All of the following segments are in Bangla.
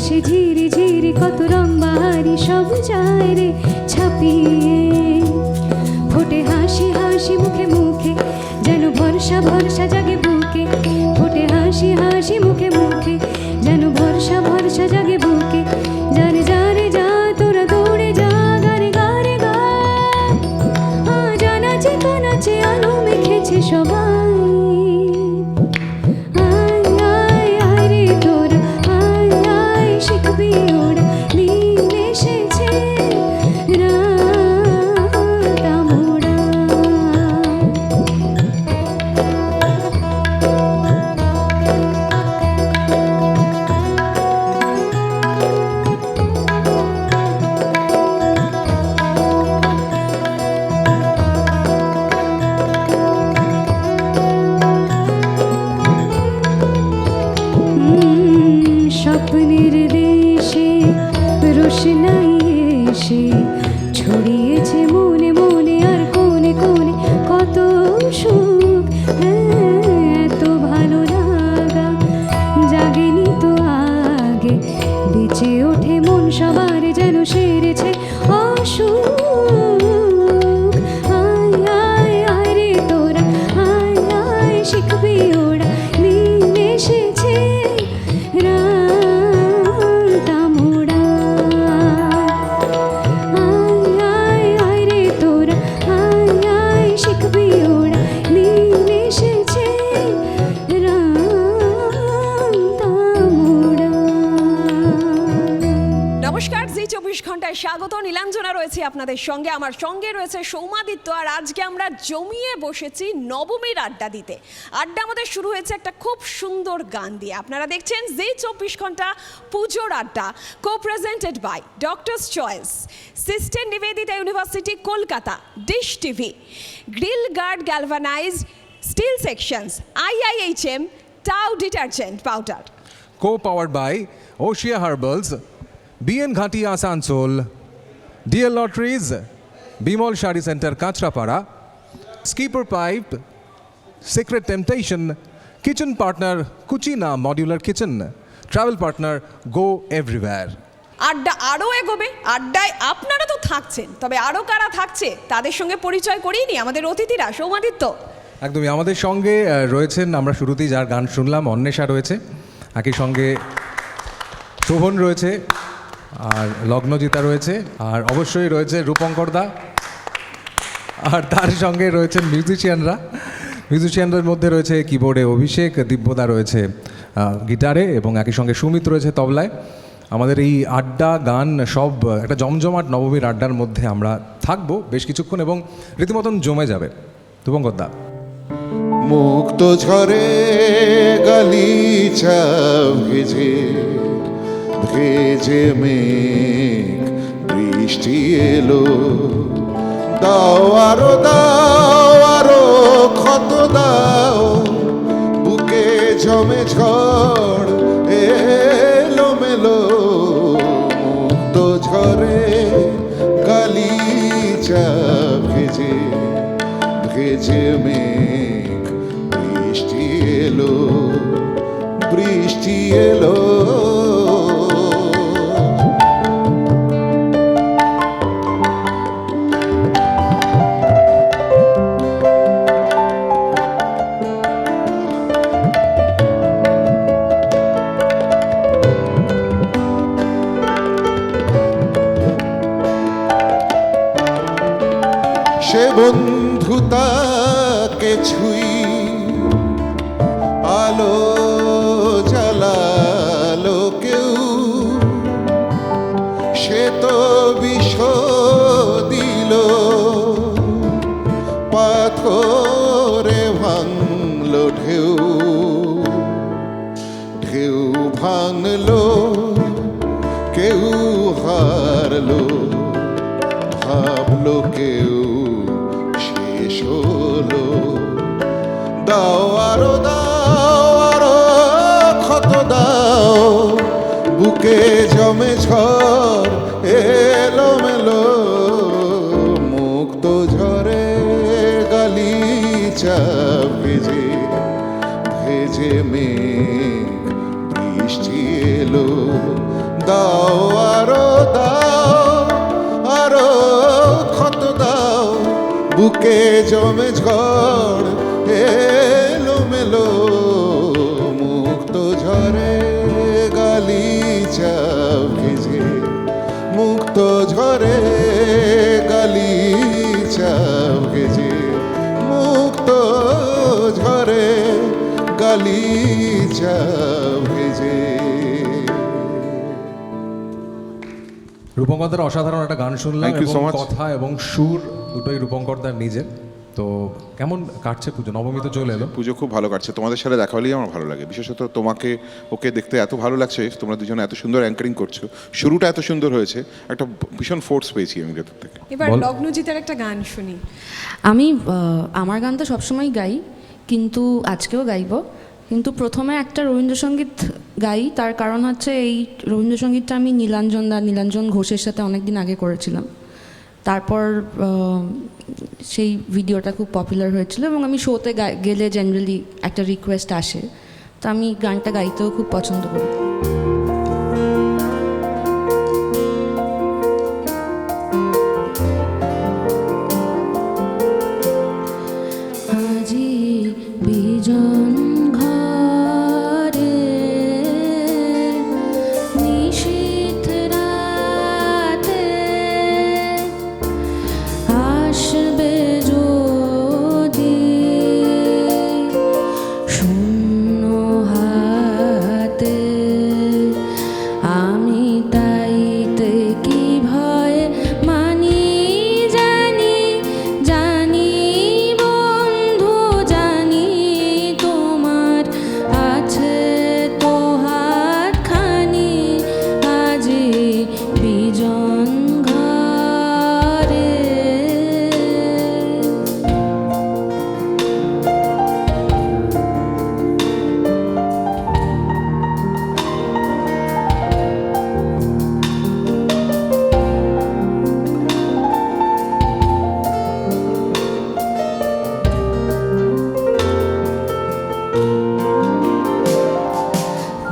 আকাশে ঝিরি ঝিরি কত রং বাহারি সব যায় রে ছাপিয়ে, ফোটে হাসি হাসি মুখে মুখে যেন ভরসা ভরসা জাগে বুকে, ফোটে হাসি হাসি মুখে মুখে যেন ভরসা ভরসা জাগে বুকে। জানে জানে যা তোরা দৌড়ে যা গারে গারে গা, জানাচে কানাচে আলো মেখেছে সবাই। স্বপ্নের দেশে রোশনাই এসে ছড়িয়েছে মনে মনে আর কোণে কোণে কত সুখ, এত ভালো লাগা জাগেনি তো আগে, বেঁচে ওঠে মন সবার যেন সেরেছে অসুখ। আয় আয় আয় রে তোরা আয় আয় শিখবি ওরা দিন এসেছে স্বাগত। নীলাঞ্জনা রয়েছে আপনাদের সঙ্গে, আমার সঙ্গে রয়েছে সৌমাদিত্য। আর আজকে আমরা জমিয়ে বসেছি নবমীর আড্ডা দিতে। আড্ডা আমাদের শুরু হয়েছে একটা খুব সুন্দর গান দিয়ে। আপনারা দেখছেন জি 24 ঘন্টা পুজোর আড্ডা, co presented by doctors choice, sister Nivedita university Kolkata, Dish TV, grill guard galvanised steel sections, IIHM Tau detergent powder. Co powered by Oshea herbals, BN Ghati Asansol, DL lotteries, Bimal sari centre Kanchrapara, Skipper pipe, Secret Temptation, kitchen partner Cucina modular kitchen, travel partner go everywhere. আড্ডা আরও এগোবে, আড্ডায় আপনারা তো থাকছেন, তবে আরও কারা থাকছে তাদের সঙ্গে পরিচয় করিয়ে নি আমাদের অতিথিরা। সৌমাদিত্য। একদমই আমাদের সঙ্গে রয়েছেন, আমরা শুরুতেই যার গান শুনলাম, অন্বেষা রয়েছে, একই সঙ্গে শোভন রয়েছে, আর লগ্নজিতা রয়েছে, আর অবশ্যই রয়েছে রূপঙ্কর দা, আর তার সঙ্গে রয়েছেন মিউজিশিয়ানদের মধ্যে রয়েছে কিবোর্ডে অভিষেক, দিব্যদা রয়েছে গিটারে, এবং একই সঙ্গে সুমিত রয়েছে তবলায়। আমাদের এই আড্ডা গান সব একটা জমজমাট নবমীর আড্ডার মধ্যে আমরা থাকবো বেশ কিছুক্ষণ এবং রীতিমতন জমে যাবে। রূপঙ্কর দা। মুক্ত ঝরে গালিচা ভেজে ভেজে মেঘ বৃষ্টি এলো, দাও আরো ক্ষত দাও, বুকে জমে ঝড় এলো মেলো। মুক্ত ঝরে গালিচা ভেজে ভেজে মেঘ বৃষ্টি এলো, বৃষ্টি এলো। সে বন্ধুতাকে ছুঁই আলো জ্বালালো কেউ, সে তো বিষ দিল পাথরে ভাঙলো ঢেউ, ঢেউ ভাঙলো কেউ হারলো, ভাবলো কেউ শেষ হলো। দাও আরো ক্ষত দাও, বুকে জমে ঝড় এলো মেলো। মুক্ত ঝরে গালিচা ভেজে ভেজে মেঘ বৃষ্টি এলো, দাও আরো দাও, আরো ক্ষত দাও, বুকে জমে ঝড় এলো মেলো, মুক্ত ঝরে গালিচা ভেজে, মুক্ত ঝরে গালিচা ভেজে, মুক্ত ঝরে গালিচা ভেজে। রূপঙ্করদার অসাধারণ একটা গান শুনলাম Thank you so এবং much. কথা এবং সুর দুটোই রূপঙ্করদার নিজের। তো কেমন কাটছে পুজো? নবমী তো চলে এলো। পুজো খুব ভালো কাটছে, তোমাদের সাথে দেখা হলেই আমার ভালো লাগে, বিশেষত তোমাকে ওকে দেখতে এত ভালো লাগছে, তোমরা দুজনে এত সুন্দর অ্যাঙ্কারিং করছো, শুরুটা এত সুন্দর হয়েছে, একটা ভীষণ ফোর্স পেয়েছি আমি ভেতর থেকে। এবার বল। লগ্নজিতের একটা গান শুনি। আমি আমার গান তো সবসময় গাই, কিন্তু আজকেও গাইবো। কিন্তু প্রথমে একটা রবীন্দ্রসঙ্গীত গাই, তার কারণ হচ্ছে এই রবীন্দ্রসঙ্গীতটা আমি নীলাঞ্জন ঘোষের সাথে অনেক দিন আগে করেছিলাম। তারপর সেই ভিডিওটা খুব পপুলার হয়েছিল এবং আমি শোতে গেলে জেনারেলি একটা রিকোয়েস্ট আসে, তো আমি গানটা গাইতেও খুব পছন্দ করি। আজি বিজন ঘরে নিশীথ রাতে আসবে যদি শূন্য হাতে, আমি তাইতে কি ভয় মানি জানি, জানি বন্ধু জানি, তোমার আছে তো হাতখানি আজি বিজন ঘরে।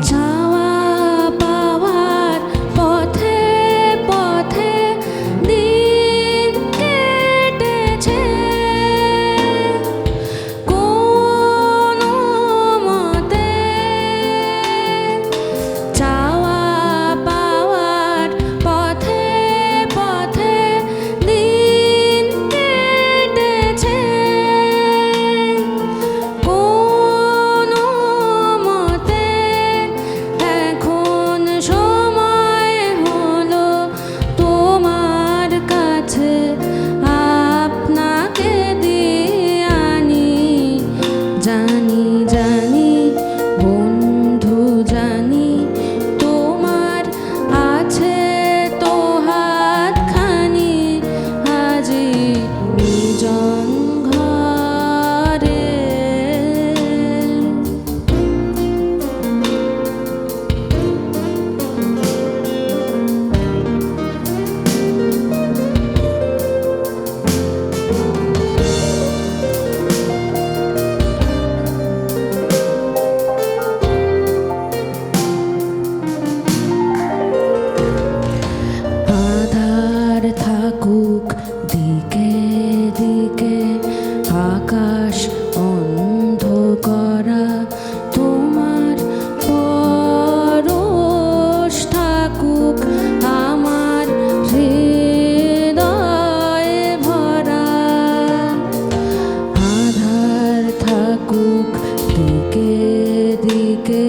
যাওয়া পাওয়ার পথে পথে দিন কেটেছে, কোনো মতে যাওয়া পাওয়ার পথে পথে দিন কেটেছে, কোনো মতে এখন সময় হলো তোমার কাছে আপনাকে দিয়ে আনি, জানি জানি বন্ধু জানি, তোমার আছে তো হাতখানি আজি নিজন ঘরে। আধার থাকুক দিকে দিকে, আকাশ অন্ধ করা, তোমার পরশ থাকুক আমার হৃদয়ে ভরা, আধার থাকুক দিকে দিকে,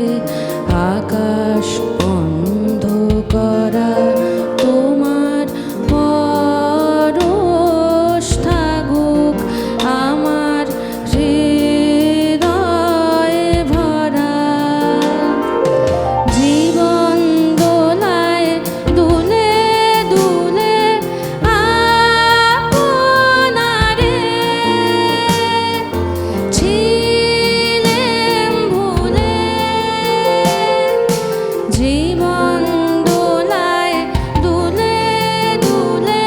আকাশ অন্ধ করা, তোমার পরশ থাকুক আমার হৃদয়ে ভরা, জীবন দোলায় দুলে দুলে আপনারে ছিলেম ভুলে, জীবন দোলায় দুলে দুলে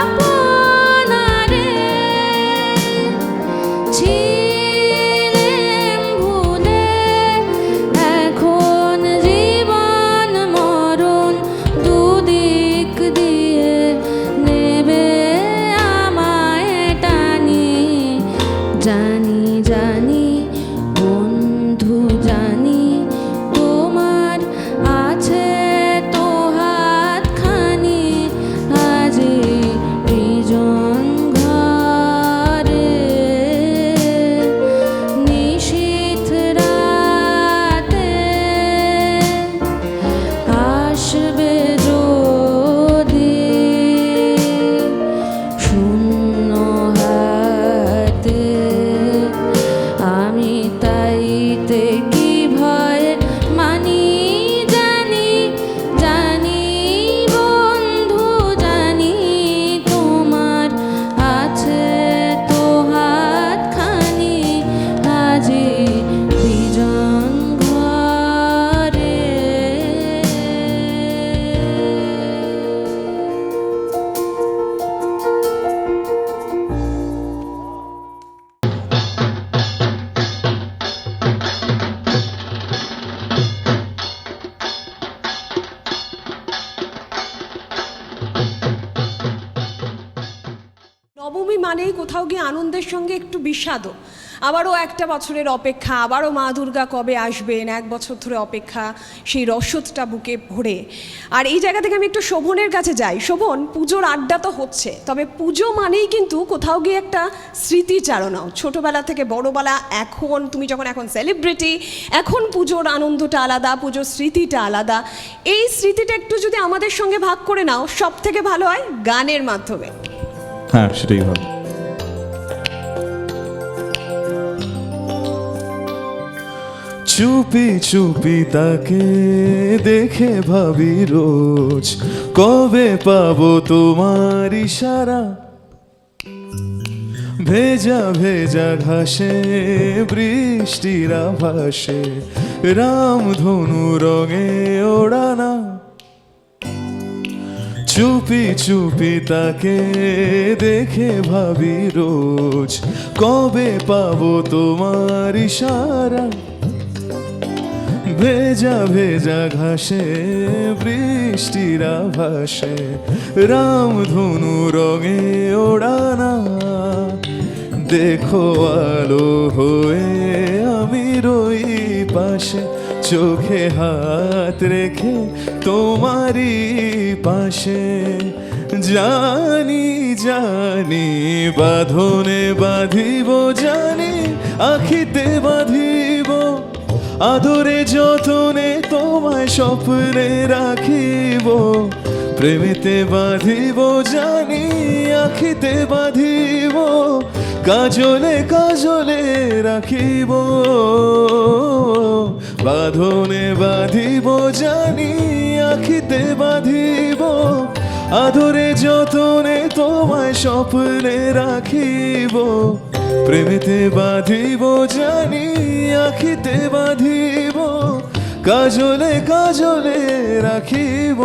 আপনারে ছিলেম ভুলে, এখন মানেই কোথাও গিয়ে আনন্দের সঙ্গে একটু বিষাদও। আবারও একটা বছরের অপেক্ষা, আবারও মা দুর্গা কবে আসবেন, 1 বছর ধরে অপেক্ষা, সেই রসদটা বুকে ভরে। আর এই জায়গা থেকে আমি একটু শোভনের কাছে যাই। শোভন, পুজোর আড্ডা তো হচ্ছে, তবে পুজো মানেই কিন্তু কোথাও গিয়ে একটা স্মৃতিচারণাও। ছোটোবেলা থেকে বড়োবেলা, এখন তুমি যখন এখন সেলিব্রিটি, এখন পুজোর আনন্দটা আলাদা, পুজোর স্মৃতিটা আলাদা। এই স্মৃতিটা একটু যদি আমাদের সঙ্গে ভাগ করে নাও, সব থেকে ভালো হয় গানের মাধ্যমে। হ্যাঁ, সেটাই ভালো। চুপি চুপি তাকে দেখে ভাবি রোজ, কবে পাবো তোমার ইশারা। ভেজা ভেজা ঘাসে বৃষ্টির আভাসে রামধনু রঙে ওড়ানা। চুপি চুপি তাকে দেখে ভাবি রোজ, কবে পাবো তোমার ইশারা। ভেজা ভেজা ঘাসে বৃষ্টির আভাসে রামধনু রঙে ওড়ানা। দেখো আলো হয়ে আমি রই পাশে, চোখে হাত রেখে তোমারই পাশে। জানি জানি বাঁধনে বাঁধিব, জানি আখিতে বাঁধিব, আদরে যতনে তোমায় স্বপ্নে রাখিব। প্রেমেতে বাঁধিব, জানি আখিতে বাঁধিব, কাজলে কাজলে রাখিব। বাঁধনে বাঁধিব, জানি আখিতে বাঁধিব, আদরে যতনে তোমায় স্বপ্নে রাখিব। প্রেমেতে বাঁধিব, জানি আখিতে বাঁধিব, কাজলে কাজলে রাখিব।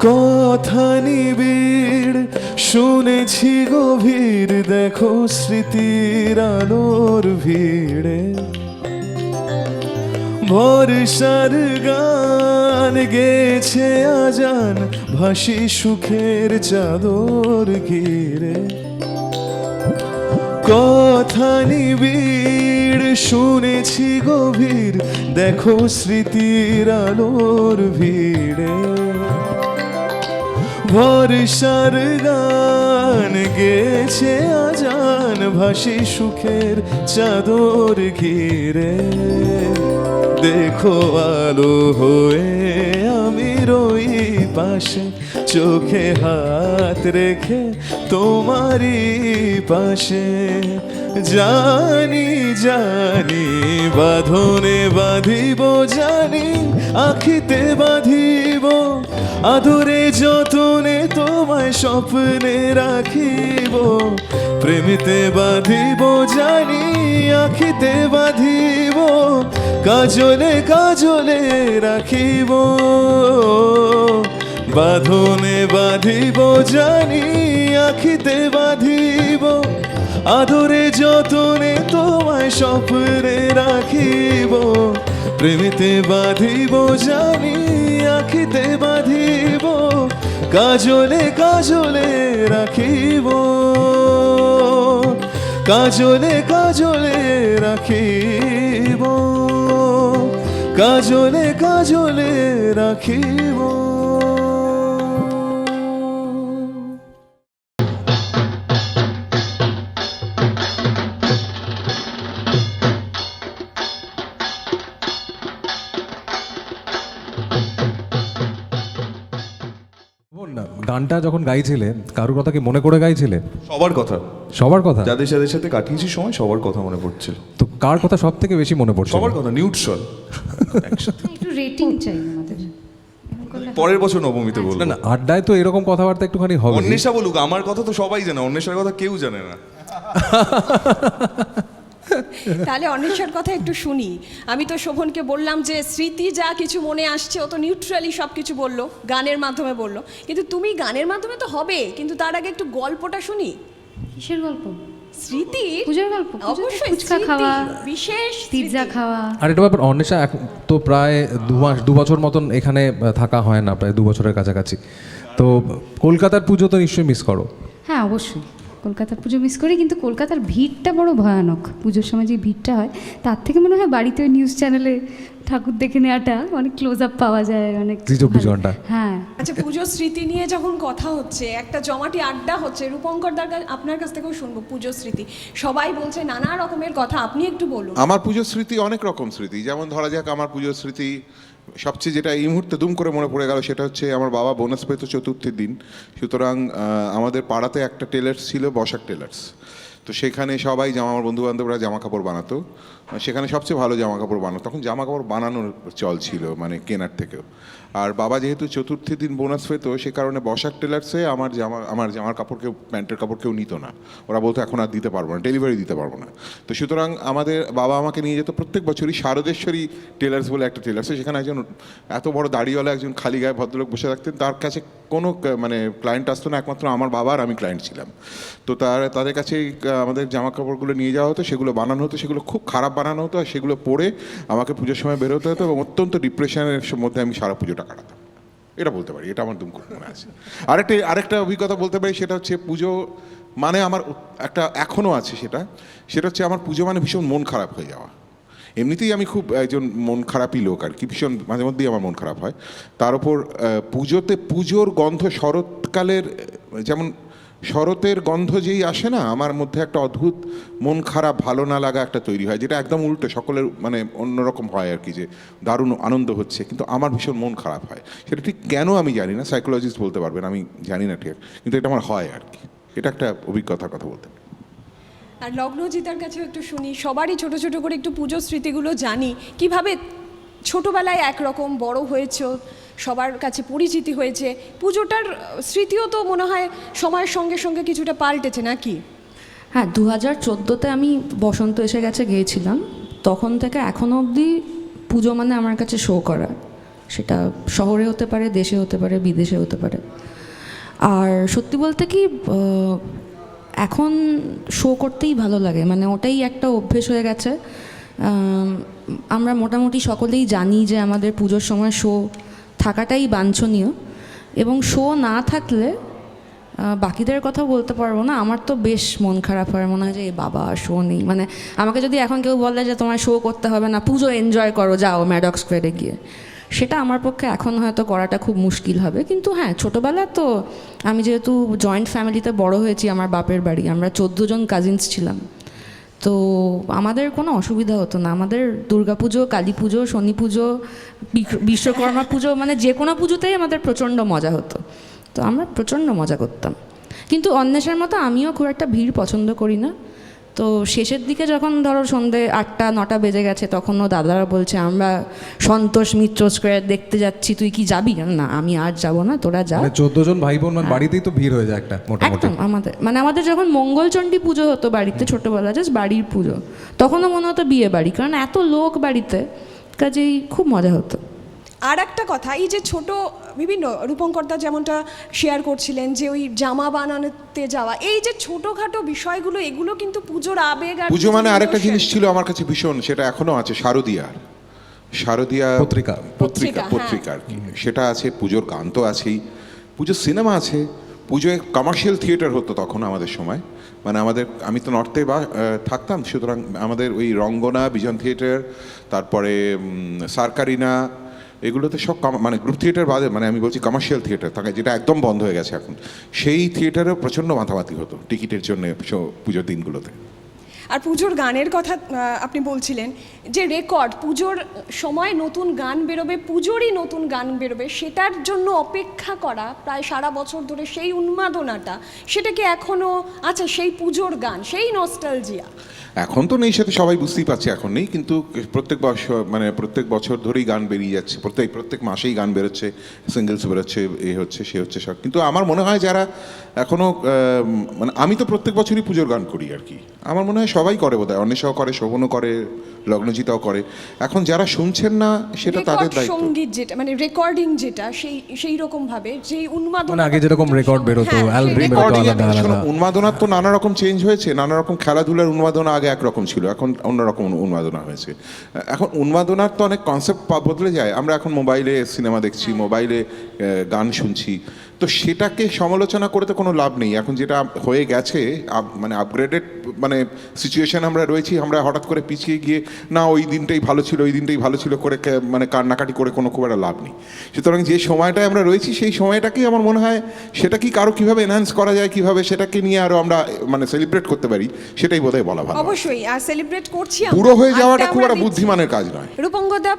কথা নিবিড় শুনেছি গভীর, দেখো স্মৃতির আলোর ভিড়ে। ভরসার গান গেছে আজান, ভাসি সুখের চাদর ঘিরে। কথা নিবিড় শুনেছি গভীর, দেখো স্মৃতির আলোর ভিড়ে। ভরসার গান গেছে আজান, ভাসি সুখের চাদর ঘিরে। দেখো আলো হয়ে আমি রই পাশে, চোখে হাত রেখে তোমারই পাশে। জানি জানি বাঁধনে বাঁধিব, জানি আখিতে বাঁধিব, আদরে যতনে তোমায় স্বপ্নে রাখিব। প্রেমেতে বাঁধিব, জানি আখিতে বাঁধিব, কাজলে কাজলে রাখিব। বাঁধনে বাঁধিব, জানি আখিতে বাঁধিব, আদরে যতনে তোমায় স্বপ্নে রাখিব। প্রেমেতে বাঁধিব, জানি আখিতে বাঁধিব, কাজলে কাজলে রাখিব। কাজলে কাজলে রাখিব, কাজলে কাজলে রাখিব। গানটা যখন গাইছিলে কারোর কথা কি মনে করে গাইছিলে? সবার কথা, সবার কথা? যাদের সাথে কাটিয়েছি সময় সবার কথা মনে পড়ছিল। তো কার কথা সব থেকে বেশি মনে পড়ছে? সবার কথা, নিউট্রাল। একটু রেটিং চাই আমাদের। পরের বছর নবমীতে বলবো। না না, আড্ডায় তো এরকম কথাবার্তা একটুখানি হবে। অন্বেষা বলুক, আমার কথা তো সবাই জানে, অন্বেষার কথা কেউ জানে না। তাহলে অন্বেষার কথা একটু শুনি। আমি তো শোভনকে বললাম যে স্মৃতি যা কিছু মনে আসছে ও তো নিউট্রালি সব কিছু বললো, গানের মাধ্যমে বললো, কিন্তু তুমি গানের মাধ্যমে তো হবে, কিন্তু তার আগে একটু গল্পটা শুনি। কিসের গল্প? স্মৃতি, পূজার গল্প? অবশ্যই ফুচকা স্মৃতি, খাওয়া, বিশেষ পিৎজা স্মৃতি। খাওয়া। আর এটা ব্যাপার অন্বেষা এখন তো প্রায় 2 বছর মতন এখানে থাকা হয় না, প্রায় 2 বছরের কাছাকাছি। তো কলকাতার পুজো তো নিশ্চয়ই মিস করো। হ্যাঁ অবশ্যই কলকাতার পুজো মিস করি, কিন্তু কলকাতার ভিড়টা বড় ভয়ানক। পুজোর সময় যে ভিড়টা হয় তার থেকে মনে হয় বাড়িতে ওই নিউজ চ্যানেলে ঠাকুর দেখে নেওয়াটা অনেক ক্লোজ আপ পাওয়া যায়, অনেক 24 ভালো। ঘন্টা। হ্যাঁ। আচ্ছা, পুজোর স্মৃতি নিয়ে যখন কথা হচ্ছে, একটা জমাটি আড্ডা হচ্ছে, রূপঙ্কর দার আপনার কাছ থেকেও শুনবো পুজোর স্মৃতি। সবাই বলছে নানা রকমের কথা, আপনি একটু বলুন। আমার পুজোর স্মৃতি অনেক রকম স্মৃতি। যেমন ধরা যাক, আমার পুজোর স্মৃতি সবচেয়ে যেটা এই মুহূর্তে দুম করে মনে পড়ে গেল সেটা হচ্ছে আমার বাবা বোনাস পেত চতুর্থীর দিন। সুতরাং আমাদের পাড়াতে একটা টেলার্স ছিল, বসাক টেলার্স। তো সেখানে সবাই আমার বন্ধু বান্ধবরা জামা কাপড় বানাতো। সেখানে সবচেয়ে ভালো জামা কাপড় বানাতো, তখন জামা কাপড় বানানোর চল ছিল, মানে কেনার থেকেও। আর বাবা যেহেতু চতুর্থীর দিন বোনাস পেত, সে কারণে বসাক টেলার্সে আমার জামার কাপড় কেউ, প্যান্টের কাপড় কেউ নিত না। ওরা বলতো এখন আর দিতে পারবো না, ডেলিভারি দিতে পারবো না। তো সুতরাং আমাদের বাবা আমাকে নিয়ে যেত প্রত্যেক বছরই শারদেশ্বরী টেলার্স বলে একটা টেলার্সে। সেখানে একজন এত বড় দাড়িওয়ালা একজন খালি গায়ে ভদ্রলোক বসে থাকতেন, তার কাছে কোনো মানে ক্লায়েন্ট আসতো না, একমাত্র আমার বাবা আর আমি ক্লায়েন্ট ছিলাম। তো তাদের কাছে আমাদের জামা কাপড়গুলো নিয়ে যাওয়া হতো, সেগুলো বানানো হতো, সেগুলো খুব খারাপ বানানো হতো, আর সেগুলো পরে আমাকে পুজোর সময় বেরোতে হতো এবং অত্যন্ত ডিপ্রেশনের মধ্যে আমি সারা পুজোটা কাটাতাম। এটা বলতে পারি, এটা আমার দুম করে মনে আছে। আরেকটা অভিজ্ঞতা বলতে পারি, সেটা হচ্ছে পুজো মানে আমার একটা এখনও আছে, সেটা হচ্ছে আমার পুজো মানে ভীষণ মন খারাপ হয়ে যাওয়া। এমনিতেই আমি খুব একজন মন খারাপই লোক আর কি, ভীষণ মাঝে মধ্যেই আমার মন খারাপ হয়। তার উপর পুজোর গন্ধ, শরৎকালের যেমন শরতের গন্ধ যেই আসে না, আমার মধ্যে একটা অদ্ভুত মন খারাপ, ভালো না লাগা একটা তৈরি হয়, যেটা একদম উল্টো, সকলের মানে অন্যরকম হয় আর কি, যে দারুণ আনন্দ হচ্ছে, কিন্তু আমার ভীষণ মন খারাপ হয়। সেটা ঠিক কেন আমি জানি না, সাইকোলজিস্ট বলতে পারবেন, আমি জানি না ঠিক, কিন্তু এটা আমার হয় আর কি। এটা একটা অভিজ্ঞতার কথা বলতে পারি। আর লগ্নজিতার কাছেও একটু শুনি। সবারই ছোট ছোট করে একটু পুজোর স্মৃতিগুলো জানি, কিভাবে ছোটবেলায় একরকম, বড় হয়েছে, সবার কাছে পরিচিতি হয়েছে। পুজোটার স্মৃতিও তো মনে হয় সময়ের সঙ্গে সঙ্গে কিছুটা পাল্টেছে নাকি? হ্যাঁ, 2014-তে আমি বসন্ত এসে গেছে গিয়েছিলাম। তখন থেকে এখনও অবধি পুজো মানে আমার কাছে শো করা, সেটা শহরে হতে পারে, দেশে হতে পারে, বিদেশে হতে পারে। আর সত্যি বলতে কি, এখন শো করতেই ভালো লাগে, মানে ওটাই একটা অভ্যেস হয়ে গেছে। আমরা মোটামুটি সকলেই জানি যে আমাদের পুজোর সময় শো থাকাটাই বাঞ্ছনীয়, এবং শো না থাকলে বাকিদের কথা বলতে পারবো না, আমার তো বেশ মন খারাপ হয়, মনে হয় যে এ বাবা শো নেই। মানে আমাকে যদি এখন কেউ বলে যে তোমার শো করতে হবে না, পুজো এনজয় করো, যাও ম্যাডক স্কোয়ারে গিয়ে, সেটা আমার পক্ষে এখন হয়তো করাটা খুব মুশকিল হবে। কিন্তু হ্যাঁ, ছোটোবেলা তো আমি যেহেতু জয়েন্ট ফ্যামিলিতে বড় হয়েছি, আমার বাপের বাড়ি, আমরা 14 জন কাজিনস ছিলাম, তো আমাদের কোনো অসুবিধা হতো না। আমাদের দুর্গাপুজো, কালী পুজো, শনি পুজো, বিশ্বকর্মা পুজো, মানে যে কোনো পুজোতেই আমাদের প্রচণ্ড মজা হতো। তো আমরা প্রচণ্ড মজা করতাম। কিন্তু অন্বেষার মতো আমিও খুব একটা ভিড় পছন্দ করি না। তো শেষের দিকে যখন ধরো সন্ধে 8টা-9টা বেজে গেছে, তখনও দাদারা বলছে আমরা সন্তোষ মিত্র স্কোয়ার দেখতে যাচ্ছি, তুই কি যাবি? না, আমি আর যাব না, তোরা যা। 14 জন ভাই বোন, বাড়িতেই তো ভিড় হয়ে যায় একটা মোটামুটি। একদম আমাদের যখন মঙ্গলচণ্ডী পুজো হতো বাড়িতে ছোটবেলা, জাস্ট বাড়ির পুজো, তখনও মনে হতো বিয়ে বাড়ি, কারণ এত লোক বাড়িতে, কাজেই খুব মজা হতো। আর একটা কথা, এই যে ছোট বিভিন্ন রূপঙ্করদা যেমনটা শেয়ার করছিলেন যে ওই জামা বানানোতে যাওয়া, এই যে ছোটোখাটো বিষয়গুলো, এগুলো কিন্তু পুজোর আবেগ। আর পুজো মানে আরেকটা emotion। জিনিস ছিল আমার কাছে ভীষণ, সেটা এখনো আছে, শারদিয়া পত্রিকা আর কি, সেটা আছে। পুজোর গান তো আছেই, পুজোর সিনেমা আছে, পুজোয় কমার্শিয়াল থিয়েটার হতো তখন আমাদের সময়। মানে আমি তো নর্থে থাকতাম, সুতরাং আমাদের ওই রঙ্গনা, বিজন থিয়েটার, তারপরে সার্কারিনা, এগুলোতে সব মানে গ্রুপ থিয়েটার বাদে, মানে আমি বলছি কমার্শিয়াল থিয়েটার, তাকে যেটা একদম বন্ধ হয়ে গেছে এখন, সেই থিয়েটারেও প্রচণ্ড মাথামাতি হতো টিকিটের জন্য পুজোর দিনগুলোতে। আর পুজোর গানের কথা আপনি বলছিলেন, যে রেকর্ড পুজোর সময় নতুন গান বেরোবে, পুজোরই নতুন গান বেরোবে, সেটার জন্য অপেক্ষা করা প্রায় সারা বছর ধরে, সেই উন্মাদনাটা, সেটা কি এখনও আছে? সেই পুজোর গান, সেই নস্টালজিয়া? এখন তো নেই, সেটা সবাই বুঝতেই পারছে এখন নেই, কিন্তু প্রত্যেক বছর ধরেই গান বেরিয়ে যাচ্ছে, প্রত্যেক মাসেই গান বেরোচ্ছে, সিঙ্গেলস বেরোচ্ছে, এ হচ্ছে সে হচ্ছে সব। কিন্তু আমার মনে হয় যারা এখনও আমি তো প্রত্যেক বছরই পুজোর গান করি আর কি, আমার মনে হয় সবাই করে বোধহয়, অন্বেষাও করে, শোভনও করে, লগ্নজিতাও করে। এখন যারা শুনছেন না সেটা তাদের রেকর্ড দায়িত্ব। সঙ্গীত যেটা মানে রেকর্ডিং যেটা সেই রকম ভাবে যেই উন্মাদনা মানে আগে যেরকম রেকর্ড বেরোতো, অ্যালবাম বেরোতো রেকর্ডিং আলাদা আলাদা। উন্মাদনার তো নানা রকম চেঞ্জ হয়েছে, নানা রকম খেলাধুলার উন্মাদনা আগে একরকম ছিল, এখন অন্যরকম উন্মাদনা হয়েছে। এখন উন্মাদনার তো অনেক কনসেপ্ট বদলে যায়, আমরা এখন মোবাইলে সিনেমা দেখছি, মোবাইলে গান শুনছি, তো সেটাকে সমালোচনা করে তো কোনো লাভ নেই। এখন যেটা হয়ে গেছে মানে আপগ্রেডেড মানে সিচুয়েশন আমরা রয়েছি, আমরা হঠাৎ করে পিছিয়ে গিয়ে না ওই দিনটাই ভালো ছিল, ওই দিনটাই ভালো ছিল করে মানে কান্নাকাটি করে কোনো খুব একটা লাভ নেই। সুতরাং যে সময়টায় আমরা রয়েছি সেই সময়টাকেই আমার মনে হয় সেটা কি কারো কীভাবে এনহ্যান্স করা যায়, কীভাবে সেটাকে নিয়ে আরও আমরা মানে সেলিব্রেট করতে পারি, সেটাই বোধহয় বলা ভালো। অবশ্যই আর সেলিব্রেট করছি পুরো হয়ে যাওয়াটা খুব একটা বুদ্ধিমানের কাজ নয়। রূপঙ্গদা,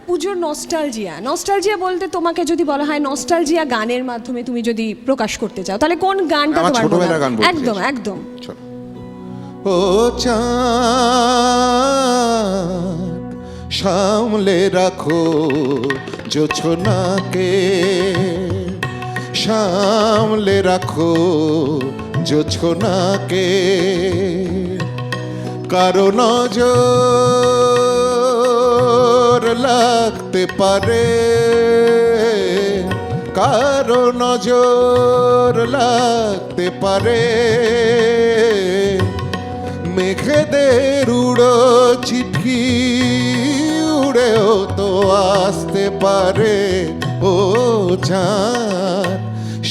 পুজোর নস্টালজিয়া বলতে তোমাকে যদি বলা হয় নস্টালজিয়া গানের মাধ্যমে তুমি যদি প্রকাশ করতে চাও, তাহলে কোন গানটা আমার তোমার ছোটবেলার গান বলতে একদম চাইছি। একদম চলো। ও চাঁদ সামলে রাখো জোছনাকে, সামলে রাখো জোছনাকে, কারণ নজর লাগতে পারে, কারো নজর লাগতে পারে, মেঘেদের উড়ো চিঠি উড়েও তো আসতে পারে। ও চাঁদ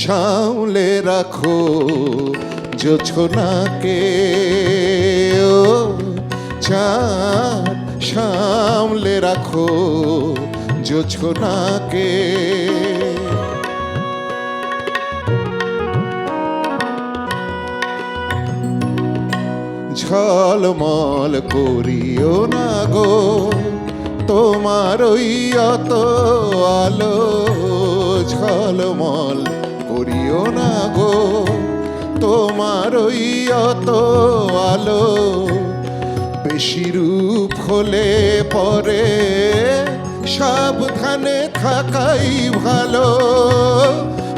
সামলে রাখো জোছনাকে, ও চাঁদ সামলে রাখো জোছনাকে। ঝলমল করিও না গো তোমার ওই অত আলো, ঝলমল করিও না গো তোমার ওই অত আলো, বেশি রূপ হলে পরে সাবধানে থাকাই ভালো,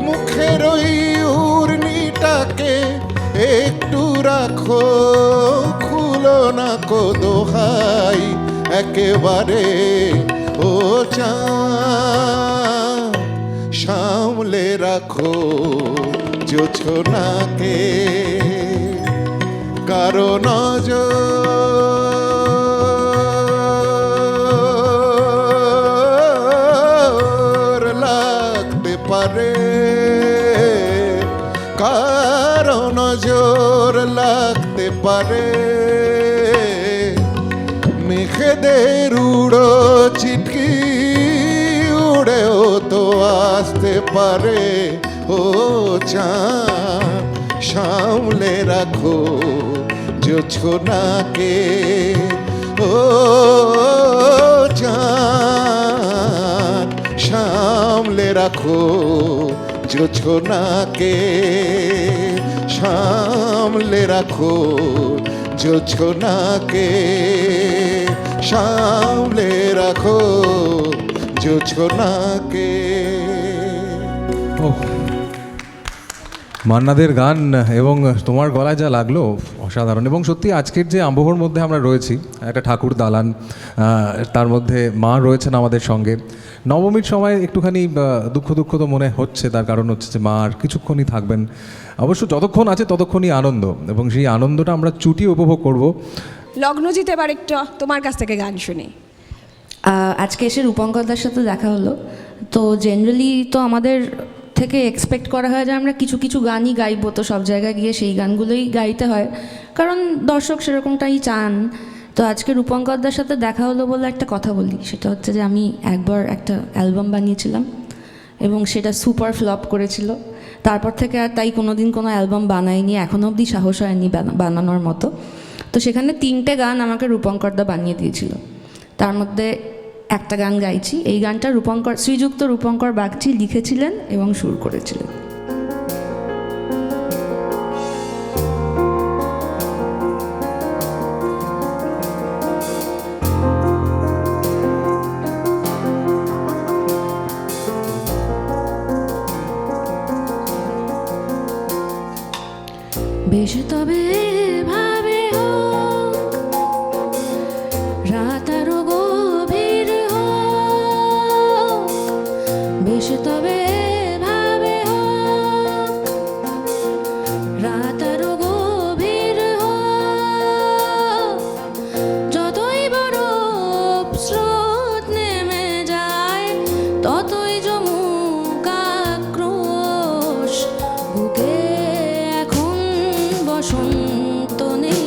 মুখের ওই উর্নিটাকে একটু রাখো, খুলো না কো দোহাই একেবারে। ও চাঁদ সামলে রাখো জোছনাকে, কারো নজর লাগতে পারে, কারো নজর লাগতে পারে, মেঘেদের উড়ো চিঠি উড়েও তো আসতে পারে। ও চাঁদ সামলে রাখো জোছনাকে, ও চাঁদ সামলে রাখো জোছনাকে, সামলে রাখো জোছনাকে, সামলে রাখো জোছনাকে। ওহ, মান্নাদের গান এবং তোমার গলায় যা লাগলো অসাধারণ। এবং সত্যি আজকের যে আবহর মধ্যে আমরা রয়েছি, একটা ঠাকুর দালান, তার মধ্যে মা রয়েছেন আমাদের সঙ্গে। নবমীর সময় একটুখানি দুঃখ তো মনে হচ্ছে, তার কারণ হচ্ছে যে মা আর কিছুক্ষণই থাকবেন। অবশ্য যতক্ষণ আছে ততক্ষণই আনন্দ, এবং সেই আনন্দটা আমরা চুটিয়ে উপভোগ করব। লগ্নজিৎ, এবার একটু তোমার কাছ থেকে গান শুনি। আজকে এসে রূপঙ্করদার সাথে দেখা হলো, তো জেনারেলি তো আমাদের থেকে এক্সপেক্ট করা হয় যে আমরা কিছু কিছু গানই গাইবো, তো সব জায়গায় গিয়ে সেই গানগুলোই গাইতে হয়, কারণ দর্শক সেরকমটাই চান। তো আজকে রূপঙ্করদার সাথে দেখা হলো বলে একটা কথা বলি, সেটা হচ্ছে যে আমি একবার একটা অ্যালবাম বানিয়েছিলাম এবং সেটা সুপার ফ্লপ করেছিল। তারপর থেকে আর তাই কোনো দিন কোনো অ্যালবাম বানাইনি, এখনও অবধি সাহস হয়নি বানানোর মতো। তো সেখানে 3টে গান আমাকে রূপঙ্করদা বানিয়ে দিয়েছিল, তার মধ্যে একটা গান গাইছি। এই গানটা শ্রীযুক্ত রূপঙ্কর বাগচি লিখেছিলেন এবং সুর করেছিলেন। বেশ তবে ভাবে হোক, রাত আরো গভীর হোক, বেশ তবে ভাবে হোক, রাত আরো গভীর হোক, যতই বরফ স্রোত নেমে যায় ততই জমুক আক্রোশ, বুকে এখন বসন্ত নেই,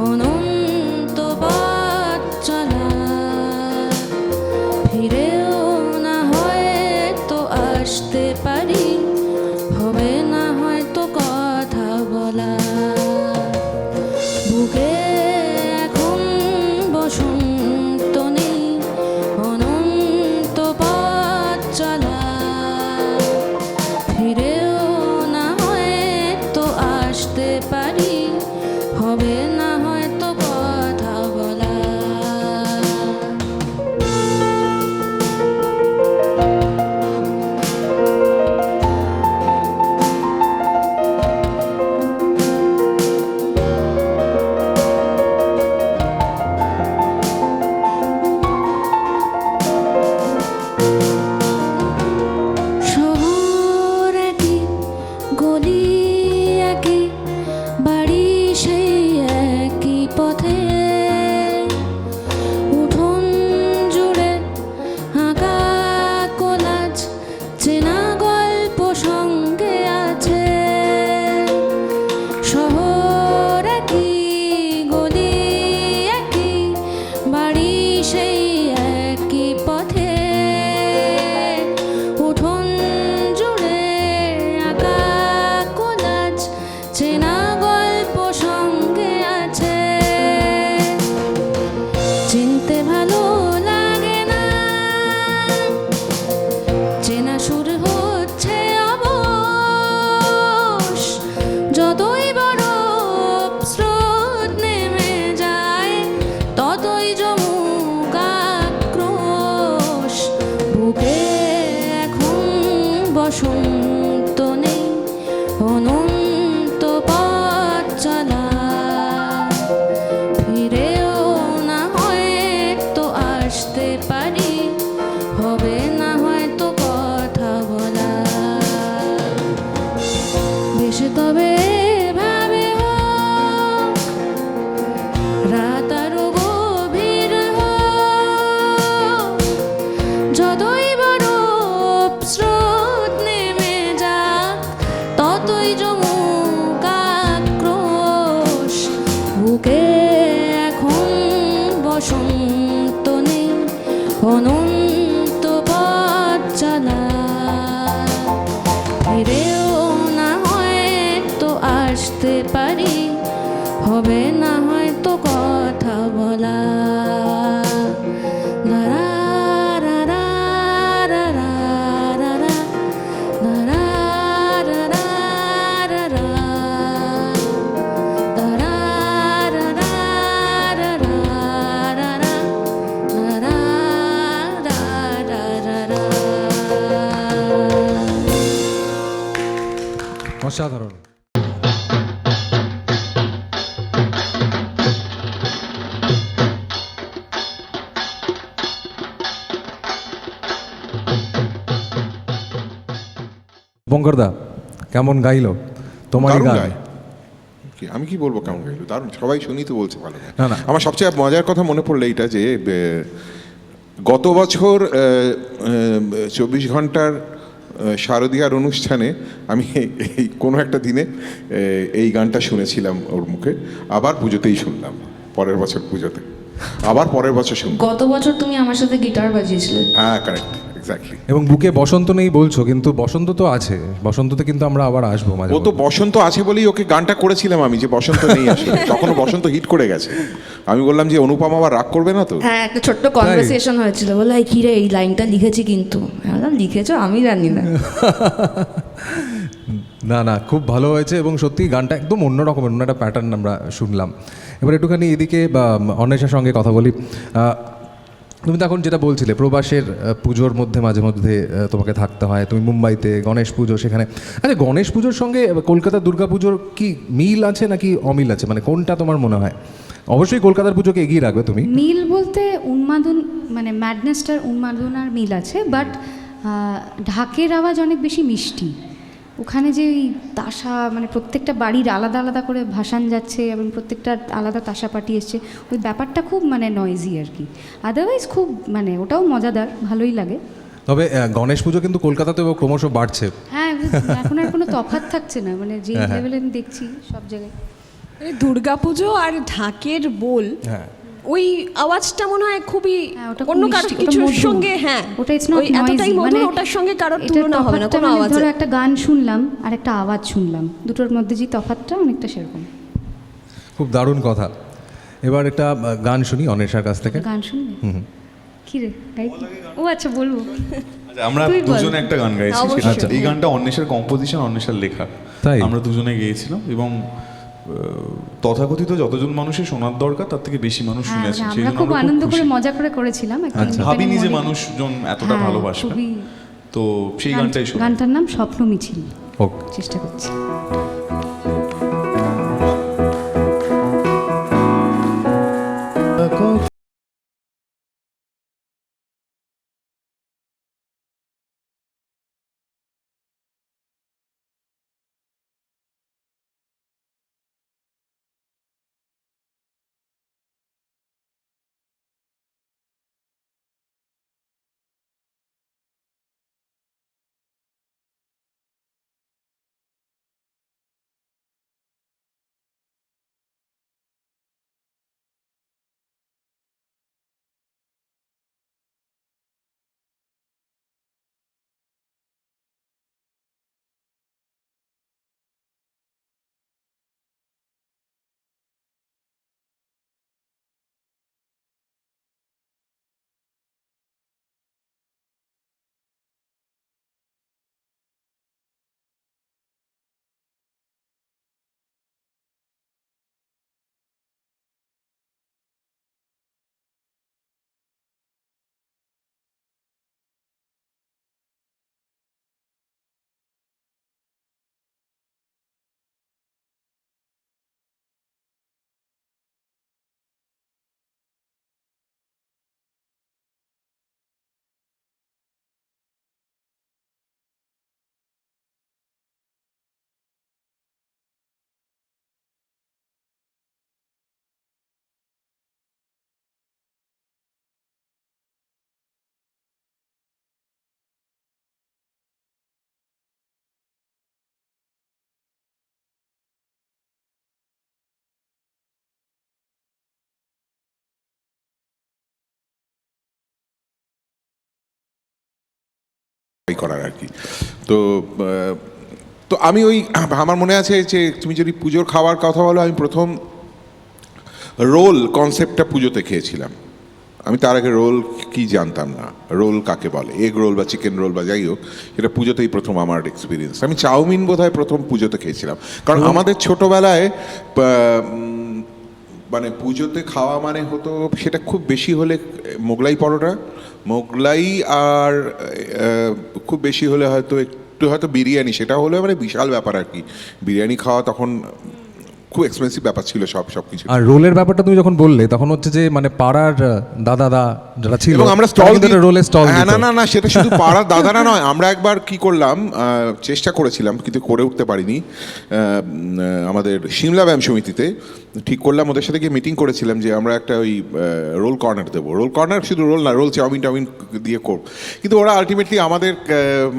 অনন্ত পথ চলা, ফিরেও না হয়তো আসতে পারি, হবে না হয়তো কথা বলা, বুকে এখন বসন্ত নেই, অনন্ত পথ চলা, ফিরেও না হয়তো আসতে পারি, হবে না হয়তো কথা বলা। শহর একই, গলি একই, বাড়ি সেই একই পথে, উঠোন জুড়ে আঁকা কোলাজ, চেনা গল্প সঙ্গে আছে। শহর একই, গলি একই, বাড়ি সেই একই পথে, উঠোন জুড়ে আঁকা কোলাজ, চেনা গল্প সঙ্গে আছে। চিনতে ভালো লাগে না, চেনা সুর হচ্ছে অবশ, যতই বরফ স্রোত নেমে যায় ততই জমুক আক্রোশ, বুকে এখন বসন্ত নেই, অনন্ত পথ চলা, ফিরেও না হয়তো আসতে পারি, হবে না হয়তো কথা বলা, বেশ তবে ভাবে হোক, রাত আরো গভীর হোক, যতই বরফ স্রোত নেমে যাক ততই জমুক আক্রোশ, বুকে এখন বসন্ত নেই, অনন্ত পথ চলা, ফিরেও না হয়তো আসতে পারি, হবে না হয়তো কথা বলা। লা রা রা রা রা রা রা রা, লা রা রা রা রা রা, লা রা রা রা রা রা রা রা, লা রা রা রা রা রা। অসাধারণ। বঙ্করদা কেমন গাইলো তোমারই দারুণ গান? গায়। আমি কি বলবো কেমন গাইলো, দারুণ, সবাই শুনি তো বলছে ভালো গায়। না, না। আমার সবচেয়ে মজার কথা মনে পড়লো এইটা যে গত বছর 24 ঘন্টার শারদীয়ার অনুষ্ঠানে আমি এই কোনো একটা দিনে এই গানটা শুনেছিলাম ওর মুখে, আবার পুজোতেই শুনলাম, পরের বছর পুজোতে, আবার পরের বছর শুনলাম। গত বছর তুমি আমার সাথে গিটার বাজিয়েছিলে। হ্যাঁ, কারেক্ট, এক্স্যাক্টলি। এবং বুকে বসন্ত নেই বলছো, কিন্তু বসন্ত তো আছে, বসন্ততে কিন্তু আমরা আবার আসবো মাঝে ও তো মধ্যে। বসন্ত আছে বলেই ওকে গানটা করেছিলাম আমি, যে বসন্ত নেই আসলে, তখন বসন্ত হিট করে গেছে। আমি বললাম যে অনুপম আবার রাগ করবে না তো। হ্যাঁ, একটা ছোট্ট কনভারসেশন হয়েছিল, বলে এই কিরে এই লাইনটা লিখেছি, কিন্তু আমি বললাম, লিখেছো? আমি জানি না। না না, খুব ভালো হয়েছে এবং সত্যি গানটা একদম অন্য রকমের, অন্য একটা প্যাটার্ন আমরা শুনলাম। এবার একটুখানি এদিকে বা অন্বেষার সঙ্গে কথা বলি। তুমি তো এখন যেটা বলছিলে প্রবাসের পুজোর মধ্যে মাঝে মধ্যে তোমাকে থাকতে হয়, তুমি মুম্বাইতে গণেশ পুজো সেখানে। আচ্ছা, গণেশ পুজোর সঙ্গে কলকাতার দুর্গা পুজোর কি মিল আছে নাকি অমিল আছে, মানে কোনটা তোমার মনে হয়? অবশ্যই কলকাতার পুজোকে এগিয়ে রাখবে তুমি। মিল বলতে উন্মাদন, মানে ম্যাডনেসটার উন্মাদনার মিল আছে, বাট ঢাকের আওয়াজ অনেক বেশি মিষ্টি। ওখানে যে ওই তাসা, মানে প্রত্যেকটা বাড়ির আলাদা আলাদা করে ভাসান যাচ্ছে এবং প্রত্যেকটা আলাদা তাসা পার্টি এসছে, ওই ব্যাপারটা খুব মানে নয়েজি আর কি। আদারওয়াইজ খুব মানে ওটাও মজাদার, ভালোই লাগে। তবে গণেশ পুজো কিন্তু কলকাতাতেও ক্রমশ বাড়ছে। হ্যাঁ, এখন আর কোনো তফাৎ থাকছে না, মানে যে হ্যাঁ, হ্যাঁ। লেভেলে আমি দেখছি সব জায়গায়। দুর্গাপুজো আর ঢাকের বোল, হ্যাঁ, ওই আওয়াজটা মনে হয় খুবই হ্যাঁ, ওটা খুব অন্য মিষ্টি, ওটা কিছুর মধুর। সঙ্গে, হ্যাঁ ওটা it's not ওই এতটাই noisy, মধুর, মানে ওটার সঙ্গে কারোর এটার তুলনা হবে না তফাৎটা কোনো মানে আওয়াজে। ধরো একটা গান শুনলাম আর একটা আওয়াজ শুনলাম, দুটোর মধ্যে যে তফাৎটা অনেকটা সেরকম। খুব দারুণ কথা। এবার একটা গান শুনি অন্বেষার কাছ থেকে। গান শুনবে? কি রে গাই? ও আচ্ছা, বলবো। আচ্ছা, আমরা তুই বল। দুজনে একটা গান গাইছি, অবশ্যই। সেটা আচ্ছা। এই গানটা অন্বেষার কম্পোজিশন, অন্বেষার লেখা। তাই? আমরা দুজনে গেয়েছিলাম এবং তথাকথিত যতজন মানুষের শোনার দরকার তার থেকে বেশি মানুষ হ্যাঁ, শুনেছেন, মানে সেই আমরা জন্য খুব আমরা আনন্দ খুব করে খুশি। মজা করে করেছিলাম। একটা আচ্ছা। independent ভাবিনি যে মডেল। মানুষজন এতটা হ্যাঁ, ভালোবাসবে, খুবই। তো সেই গানটাই শোনাই। গানটার নাম স্বপ্ন মিছিল। হোক। চেষ্টা করছি। করার আর কি। তো তো আমি ওই আমার মনে আছে যে তুমি যদি পুজোর খাওয়ার কথা বলো, আমি প্রথম রোল কনসেপ্টটা পুজোতে খেয়েছিলাম। আমি তার আগে রোল কি জানতাম না, রোল কাকে বলে, এগ রোল বা চিকেন রোল বা যাই হোক, এটা পুজোতেই প্রথম আমার এক্সপিরিয়েন্স। আমি চাউমিন বোধহয় প্রথম পুজোতে খেয়েছিলাম, কারণ আমাদের ছোটোবেলায় মানে পুজোতে খাওয়া মানে হতো সেটা খুব বেশি হলে মোগলাই পরোটা, মোগলাই, আর খুব বেশি হলে হয়তো একটু হয়তো বিরিয়ানি, সেটা হলে মানে বিশাল ব্যাপার আর কি। বিরিয়ানি খাওয়া তখন খুব এক্সপেন্সিভ ব্যাপার ছিল সব কিছু। আর রোলের ব্যাপারটা তুমি যখন বললে তখন হচ্ছে যে মানে পাড়ার দাদা যারা ছিল এবং আমরা তারা স্টল কিন্তু একটা রোলের স্টল হ্যাঁ, না সেটা শুধু পাড়ার দাদারা নয়, আমরা একবার কি করলাম, চেষ্টা করেছিলাম কিন্তু করে উঠতে পারিনি। আমাদের সিমলা ব্যায়াম সমিতিতে ঠিক করলাম, ওদের সাথে গিয়ে মিটিং করেছিলাম যে আমরা একটা ওই রোল কর্নার দেবো। রোল কর্নার শুধু রোল না, রোল চাউমিন টাউমিন দিয়ে করব, কিন্তু ওরা আলটিমেটলি আমাদের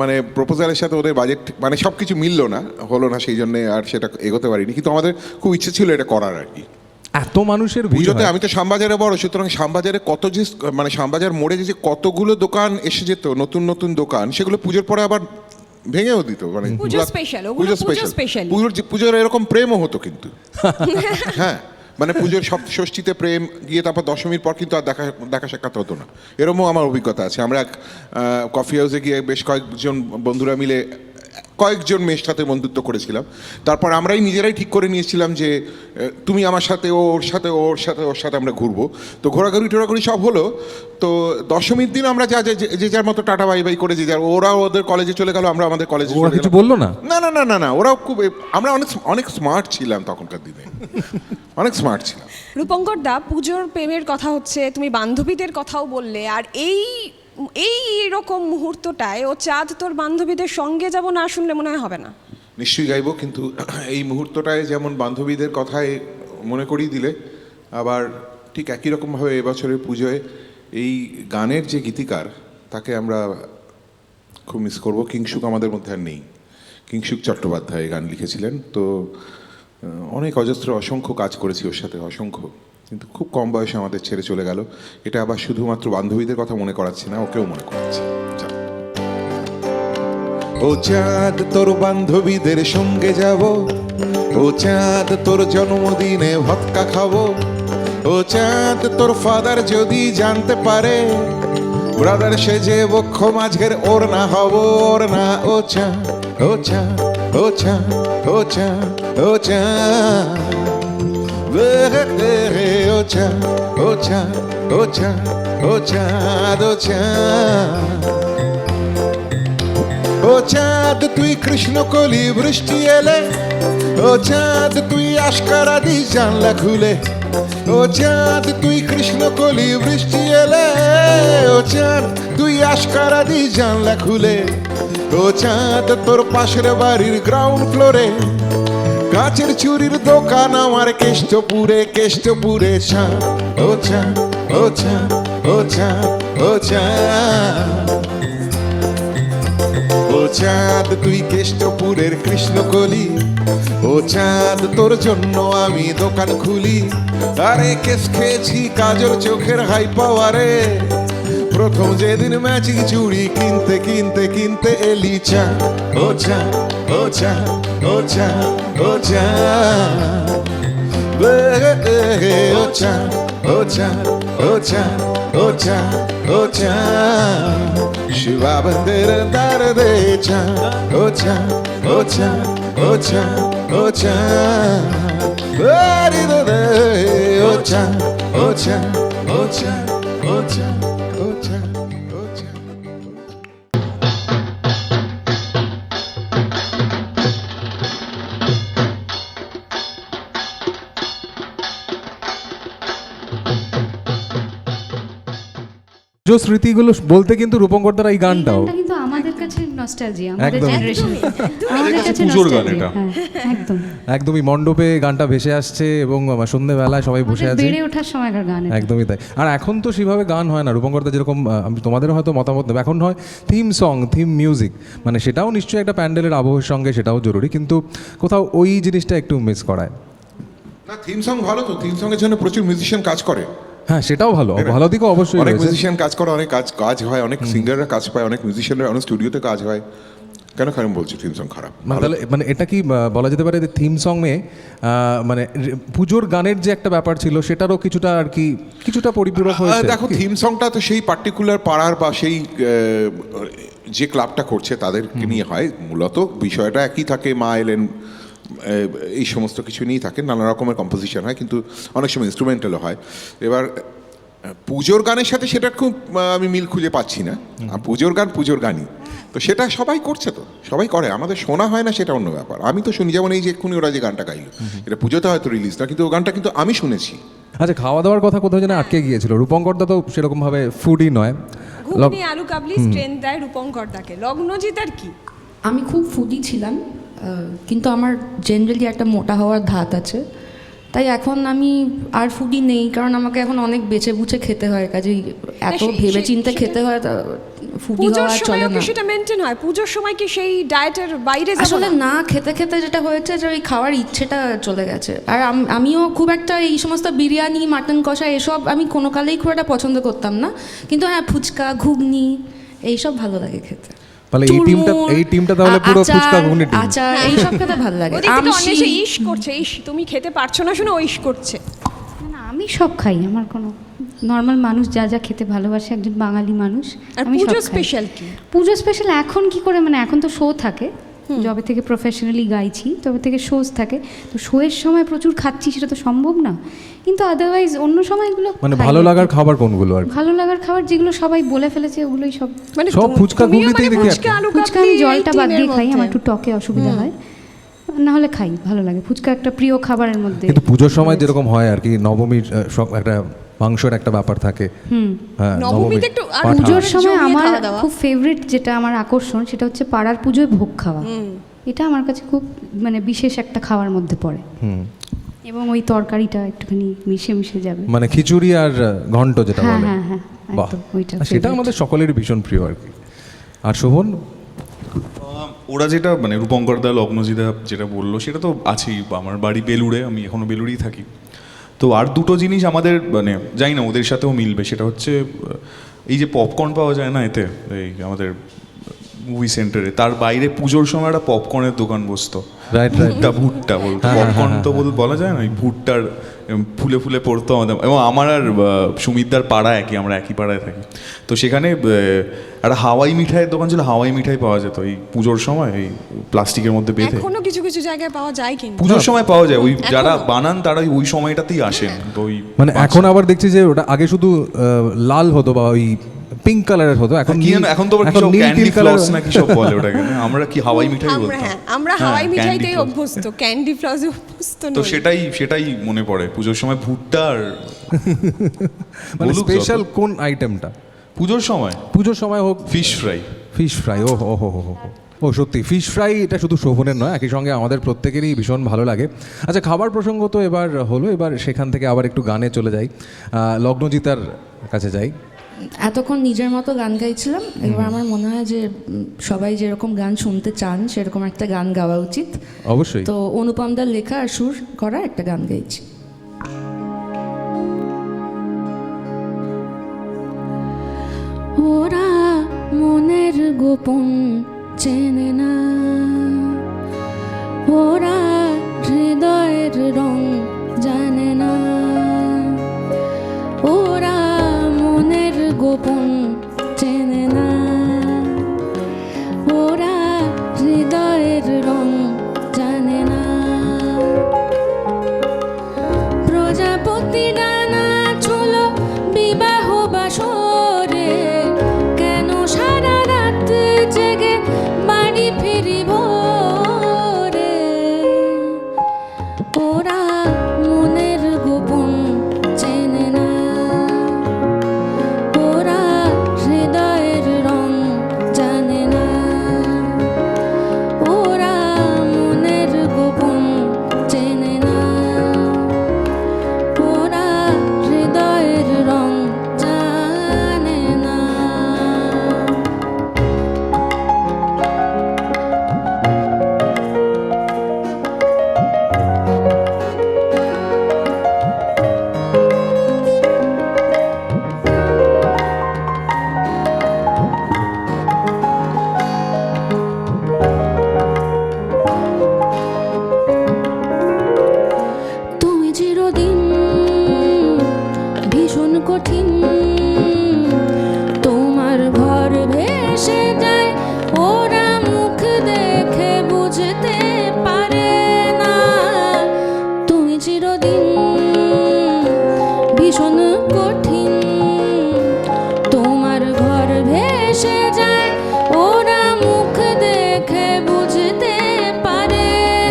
মানে প্রপোজালের সাথে ওদের বাজেট মানে সব কিছু মিললো না, হলো না, সেই জন্যে আর সেটা এগোতে পারিনি। কিন্তু আমাদের খুব ইচ্ছে ছিল এটা করার আর কি। এত মানুষের ভিড় পুজোতে হয়। আমি তো শ্যামবাজারে বড়, সুতরাং শ্যামবাজারে কত যে মানে শ্যামবাজার মোড়ে যে কতগুলো দোকান এসে যেত, নতুন নতুন দোকান, সেগুলো পুজোর পরে আবার ভেঙেও দিত। মানে পুজো স্পেশাল, ওগুলো পুজো স্পেশাল। পুজোর এরকম প্রেমও হতো কিন্তু। হ্যাঁ, মানে পুজোর ষষ্ঠীতে প্রেম গিয়ে তারপর দশমীর পর কিন্তু আর দেখা সাক্ষাৎ হতো না, এরকমও আমার অভিজ্ঞতা আছে। আমরা এক কফি হাউসে গিয়ে বেশ কয়েকজন বন্ধুরা মিলে কয়েকজন মেয়ের সাথে বন্ধুত্ব করেছিলাম। তারপর আমরাই নিজেরাই ঠিক করে নিয়েছিলাম যে তুমি আমার সাথে ওর সাথে ওর সাথে ওর সাথে আমরা ঘুরবো। তো ঘোরাঘুরি টোরাঘুরি সব হলো। তো দশমীর দিন আমরা যে যার মতো টাটা বাই বাই করে যে যার, ওরা ওদের কলেজে চলে গেল, আমরা আমাদের কলেজে ওরা চলে কিছু গেলাম। বললো না? না না না না না, ওরাও খুব, আমরা অনেক অনেক স্মার্ট ছিলাম তখনকার দিনে, অনেক স্মার্ট ছিলাম। রূপঙ্কর দা, পুজোর প্রেমের কথা হচ্ছে, তুমি বান্ধবীদের কথাও বললে, আর এই রকম মুহূর্তটায় ও চাঁদ তোর বান্ধবীদের সঙ্গে যাব না শুনলে মনে হয় হবে না। নিশ্চয়ই গাইবো, কিন্তু এই মুহূর্তটায় যেমন বান্ধবীদের কথায় মনে করিয়ে দিলে, আবার ঠিক একই রকমভাবে এবছরের পুজোয় এই গানের যে গীতিকার তাকে আমরা খুব মিস করবো। কিংশুক আমাদের মধ্যে আর নেই। কিংশুক চট্টোপাধ্যায় গান লিখেছিলেন, তো অনেক অজস্র অসংখ্য কাজ করেছি ওর সাথে, অসংখ্য, কিন্তু খুব কম বয়সে আমাদের ছেড়ে চলে গেল। এটা আবার শুধুমাত্র বান্ধবীদের কথা মনে করাচ্ছি না, ওকেও মনে করাচ্ছি। ও চাঁদ তোর বান্ধবীদের সঙ্গে যাব, ও চাঁদ তোর জন্মদিনে ভৎকা খাবো, ও চাঁদ তোর ফাদার যদি জানতে পারে, ব্রাদার সেজে বক্ষ মাঝের ওর না হব ওর না। ও চাঁদ ও চাঁদ ও চাঁদ ও চাঁদ ও চাঁদ ও চাঁদ ও চাঁদ ও চাঁদ ও চাঁদ ও চাঁদ ও চাঁদ তুই কৃষ্ণকলি বৃষ্টি এলে, ও চাঁদ তুই আশকারা দি জানলা খুলে, ও চাঁদ তুই কৃষ্ণকলি বৃষ্টি এলে, ও চাঁদ তুই আশকারা দি জানলা খুলে, ও চাঁদ তোর পাশের বাড়ির গ্রাউন্ড ফ্লোরে কাঁচের চুরির দোকান আমার কেষ্টপুরে, কেষ্টপুরে চাঁদ ও চাঁদ ও চাঁদ ও চাঁদ ও চাঁদ ও চাঁদ তুই কেষ্টপুরের কৃষ্ণকলি, ও চাঁদ তোর জন্য আমি দোকান খুলি। আরে কেস খেয়েছি কাজল চোখের হাই পাওয়ারে, প্রথম যেদিন ম্যাচিং চুড়ি কিনতে কিনতে কিনতে এলি চাঁদ ও চাঁদ ও চাঁদ ও চাঁদ ও চাঁদ ও চাঁদ ও চাঁদ ও চাঁদ ও চাঁদ ও চাঁদ शिवा बंदर दार दे चाँद ओ चाँद ओ चाँद ओ चाँद ओ चाँद आरी दो दे ओ चाँद ओ चाँद ओ चाँद ओ चाँद ओ चाँद ओ चाँद। যে স্মৃতিগুলো বলতে কিন্তু রূপঙ্কর দ্বারা এই গানটাও গানটা কিন্তু আমাদের কাছে নস্টালজিয়া, আমাদের একদম। জেনারেশন, আমাদের কাছে পুজোর গান nostalgia, এটা। হ্যাঁ, একদম একদমই মণ্ডপে গানটা ভেসে আসছে এবং সন্ধ্যেবেলায় সবাই বসে আমাদের আছে, বেড়ে ওঠার সময়কার গান এটা। একদমই তাই। আর এখন তো সেভাবে গান হয় না রূপঙ্করদা, যেরকম আমি তোমাদের হয়তো মতামত নেব, এখন হয় থিম সং, থিম মিউজিক, মানে সেটাও নিশ্চয়ই একটা প্যান্ডেলের আবহের সঙ্গে সেটাও জরুরি, কিন্তু কোথাও ওই জিনিসটা একটু মিস করায়। না, থিম সং ভালো তো, থিম সঙ্গের জন্য প্রচুর মিউজিশিয়ান কাজ করে, হ্যাঁ সেটাও ভালো, ভালো দিকও অবশ্যই অনেক রয়েছে। মিউজিশিয়ান কাজ করে, অনেক কাজ হয়, অনেক সিঙ্গাররা কাজ পায়, অনেক মিউজিশিয়ানরা অনেক স্টুডিওতে কাজ হয়। কেন খারাপ বলছি থিম সং খারাপ? মানে তাহলে মানে এটা কি বলা যেতে পারে যে থিম সঙ্গে মানে পুজোর গানের যে একটা ব্যাপার ছিল সেটারও কিছুটা আর কি কিছুটা পরিপূরক হয়েছে? দেখো, থিম সংটা তো সেই পার্টিকুলার পাড়ার বা সেই যে ক্লাবটা করছে তাদেরকে নিয়ে হয়, মূলত বিষয়টা একই থাকে, মা এলেন এই সমস্ত কিছু নিয়েই থাকে, নানা রকমের কম্পোজিশন হয়, কিন্তু অনেক সময় ইনস্ট্রুমেন্টালও হয়। এবার পুজোর গানের সাথে সেটা খুব আমি মিল খুঁজে পাচ্ছি না। পুজোর গান পুজোর গানই তো, সেটা সবাই করছে, তো সবাই করে, আমাদের শোনা হয় না সেটা অন্য ব্যাপার। আমি তো শুনি, যেমন এই যে এক্ষুনি ওরা যে গানটা গাইলো, এটা পুজোতে হয়তো রিলিজ না, কিন্তু ও গানটা কিন্তু আমি শুনেছি। আচ্ছা, খাওয়া দাওয়ার কথা কোথাও যেন আটকে গিয়েছিল। রূপঙ্করদা তো সেরকমভাবে ফুডই নয়। ঘুগনি আলু কাবলি স্ট্রেন দেয় রূপঙ্কর দাকে। লগ্নজিতার কি? আমি খুব ফুডি ছিলাম, কিন্তু আমার জেনারেলি একটা মোটা হওয়ার ধাত আছে, তাই এখন আমি আর ফুডি নেই, কারণ আমাকে এখন অনেক বেছে বুঝে খেতে হয়, কাজেই এত ভেবে চিন্তে খেতে হয়, ফুডি পুজোর হওয়া চলে সময় না। কি সেটা মেনটেন হয়? পুজোর সময় কি সেই ডায়েটের বাইরে যাব আসলে না? না খেতে খেতে যেটা হয়েছে যে ওই খাওয়ার ইচ্ছেটা চলে গেছে। আর আমিও খুব একটা এই সমস্ত বিরিয়ানি, মাটন কষা এসব আমি কোনো কালেই খুব একটা পছন্দ করতাম না, কিন্তু হ্যাঁ ফুচকা, ঘুগনি এইসব ভালো লাগে খেতে। তাহলে এই টিমটা তাহলে পুরো ফুচকা ঘুগনি টিম। আচার এইসব খেতে ভালো লাগে। ওদিকে তো অন্বেষা ইস করছে, ইস তুমি খেতে পারছো না শুনে ও ইস করছে। না, আমি সব খাই, আমার কোনো নর্মাল মানুষ যা যা খেতে ভালোবাসে, একজন বাঙালি মানুষ, আর আমি সব পুজো খাই। স্পেশাল কি? পুজো স্পেশাল এখন কি করে, মানে এখন তো শো থাকে, যবে থেকে প্রফেশনালি গাইছি তবে থেকে শোজ থাকে, তো শোয়ের সময় প্রচুর খাচ্ছি সেটা তো সম্ভব না, কিন্তু আদারওয়াইজ অন্য সময়গুলো মানে খাই ভালো আর কি। লাগার খাবার কোনগুলো আর কি? ভালো লাগার খাবার যেগুলো সবাই বলে ফেলেছে ওগুলোই সব। মানে সব ফুচকা তুমিও ঘুগনিতেই মানে দেখি আর কি। ফুচকা, আলু ফুচকা কাবলি আমি এই জলটা বাদ দিয়ে টিনের খাই, আমার মধ্যে। একটু টকে অসুবিধা হয়, না হলে খাই, ভালো লাগে। ফুচকা একটা প্রিয় খাবারের মধ্যে। কিন্তু পুজোর সময় যেরকম হয় আর কি, নবমীর সব একটা মাংসের একটা ব্যাপার থাকে। হ্যাঁ, নবমীতে একটু আর পাঁঠা। পুজোর সময় জমিয়ে আমার খাওয়া দাওয়া। খুব ফেভারিট যেটা আমার আকর্ষণ সেটা হচ্ছে পাড়ার পুজোয় ভোগ খাওয়া। এটা আমার কাছে খুব মানে বিশেষ একটা খাওয়ার মধ্যে পড়ে, হুম। এবং ওই তরকারিটা একটুখানি মিশে মিশে যাবে। মানে খিচুড়ি আর ঘন্ট যেটা হ্যাঁ বলে। হ্যাঁ হ্যাঁ, বাহ, একদম ওইটা আর সেটা favorite। আমাদের সকলেরই ভীষণ প্রিয় আর কি। আর শোভন? ওরা যেটা মানে রূপঙ্করদা লগ্নজিদা যেটা বললো সেটা তো আছেই। আমার বাড়ি বেলুড়ে, আমি এখনো বেলুড়েই থাকি। তো আর দুটো জিনিস আমাদের মানে জানি না ওদের সাথেও মিলবে, সেটা হচ্ছে এই যে পপকর্ন পাওয়া যায় না এতে, এই আমাদের মুভি সেন্টারে, তার বাইরে পুজোর সময় একটা পপকর্নের দোকান বসতো। Right right. ভুট্টা বলতো, পপকর্ন তো বলা যায় না, ওই ভুট্টার ফুলে ফুলে পড়তো আমাদের। এবং আমার আর সুমিতদার পাড়া একই, আমরা একই পাড়ায় থাকি। তো সেখানে একটা হাওয়াই মিঠাইয়ের দোকান ছিল, হাওয়াই মিঠাই পাওয়া যেত এই পুজোর সময়, এই প্লাস্টিকের মধ্যে বেঁধে। এখনো কিছু কিছু জায়গায় পাওয়া যায় কিন্তু। পুজোর সময় পাওয়া যায়, ওই যারা এখনো? বানান তারা ওই সময়টাতেই আসেন। তো ওই মানে এখন আবার দেখছি যে ওটা আগে শুধু লাল হতো বা ওই পিঙ্ক কালারের হতো, এখন কি জানো, এখন তো আবার কিছু নীল ক্যান্ডি টিল কালার। ফ্লস নাকি সব বলে ওটাকে, না? আমরা কি হাওয়াই মিঠাই আমরা বলতাম। হ্যাঁ, আমরা হ্যাঁ, হাওয়াই candy মিঠাইতেই floss। অভ্যস্ত, ক্যান্ডি ফ্লাওজে অভ্যস্ত তো নই। সেটাই মনে পড়ে পুজোর সময় ভুট্টা আর মানে বলুক স্পেশাল যত। কোন আইটেমটা পুজোর সময় পুজোর সময় হোক? Fish fry. ফিশ ফ্রাই, ও হো হো হো হো। ও সত্যি ফিশ ফ্রাই এটা শুধু শোভনের নয়, একই সঙ্গে আমাদের প্রত্যেকেরই ভীষণ ভালো লাগে। আচ্ছা, খাবার প্রসঙ্গ তো এবার হলো, এবার সেখান থেকে আবার একটু গানে চলে যাই, লগ্নজিতার কাছে যাই। এতক্ষণ নিজের মতো গান গাইছিলাম, এবার আমার মনে হয় যে সবাই যেরকম গান শুনতে চান সেরকম একটা গান গাওয়া উচিত। অবশ্যই। তো অনুপমদার লেখা আর সুর করা একটা গান গাইছি। ওরা মনের গোপন চেনে না, ওরা হৃদয়ের রং জানে না, ওরা মনের গোপন চেনে না, ওরা হৃদয়ের রং জানে না। প্রজাপতি ডানা চলো বিবাহ বাসরে, কেন সারা রাত জেগে বাড়ি ফিরিব রে। ওরা মনের গোপন চেনে না, ওরা হৃদয়ের রং জানে না, ওরা মনের গোপন চেনে না, ওরা হৃদয়ের রং জানে না। তুমি চিরদিন ভীষণ কঠিন, তোমার ঘর ভেসে যায়, ওরা মুখ দেখে বুঝতে পারে না। তুমি চিরদিন ভীষণ কঠিন, তোমার ঘর ভেসে যায়, ওরা মুখ দেখে বুঝতে পারে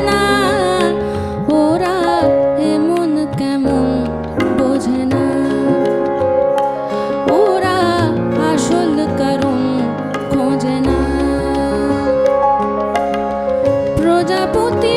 না। ওরা এমন কেমন বোঝে না, ওরা আসল কারণ খোঁজে না। প্রজাপতি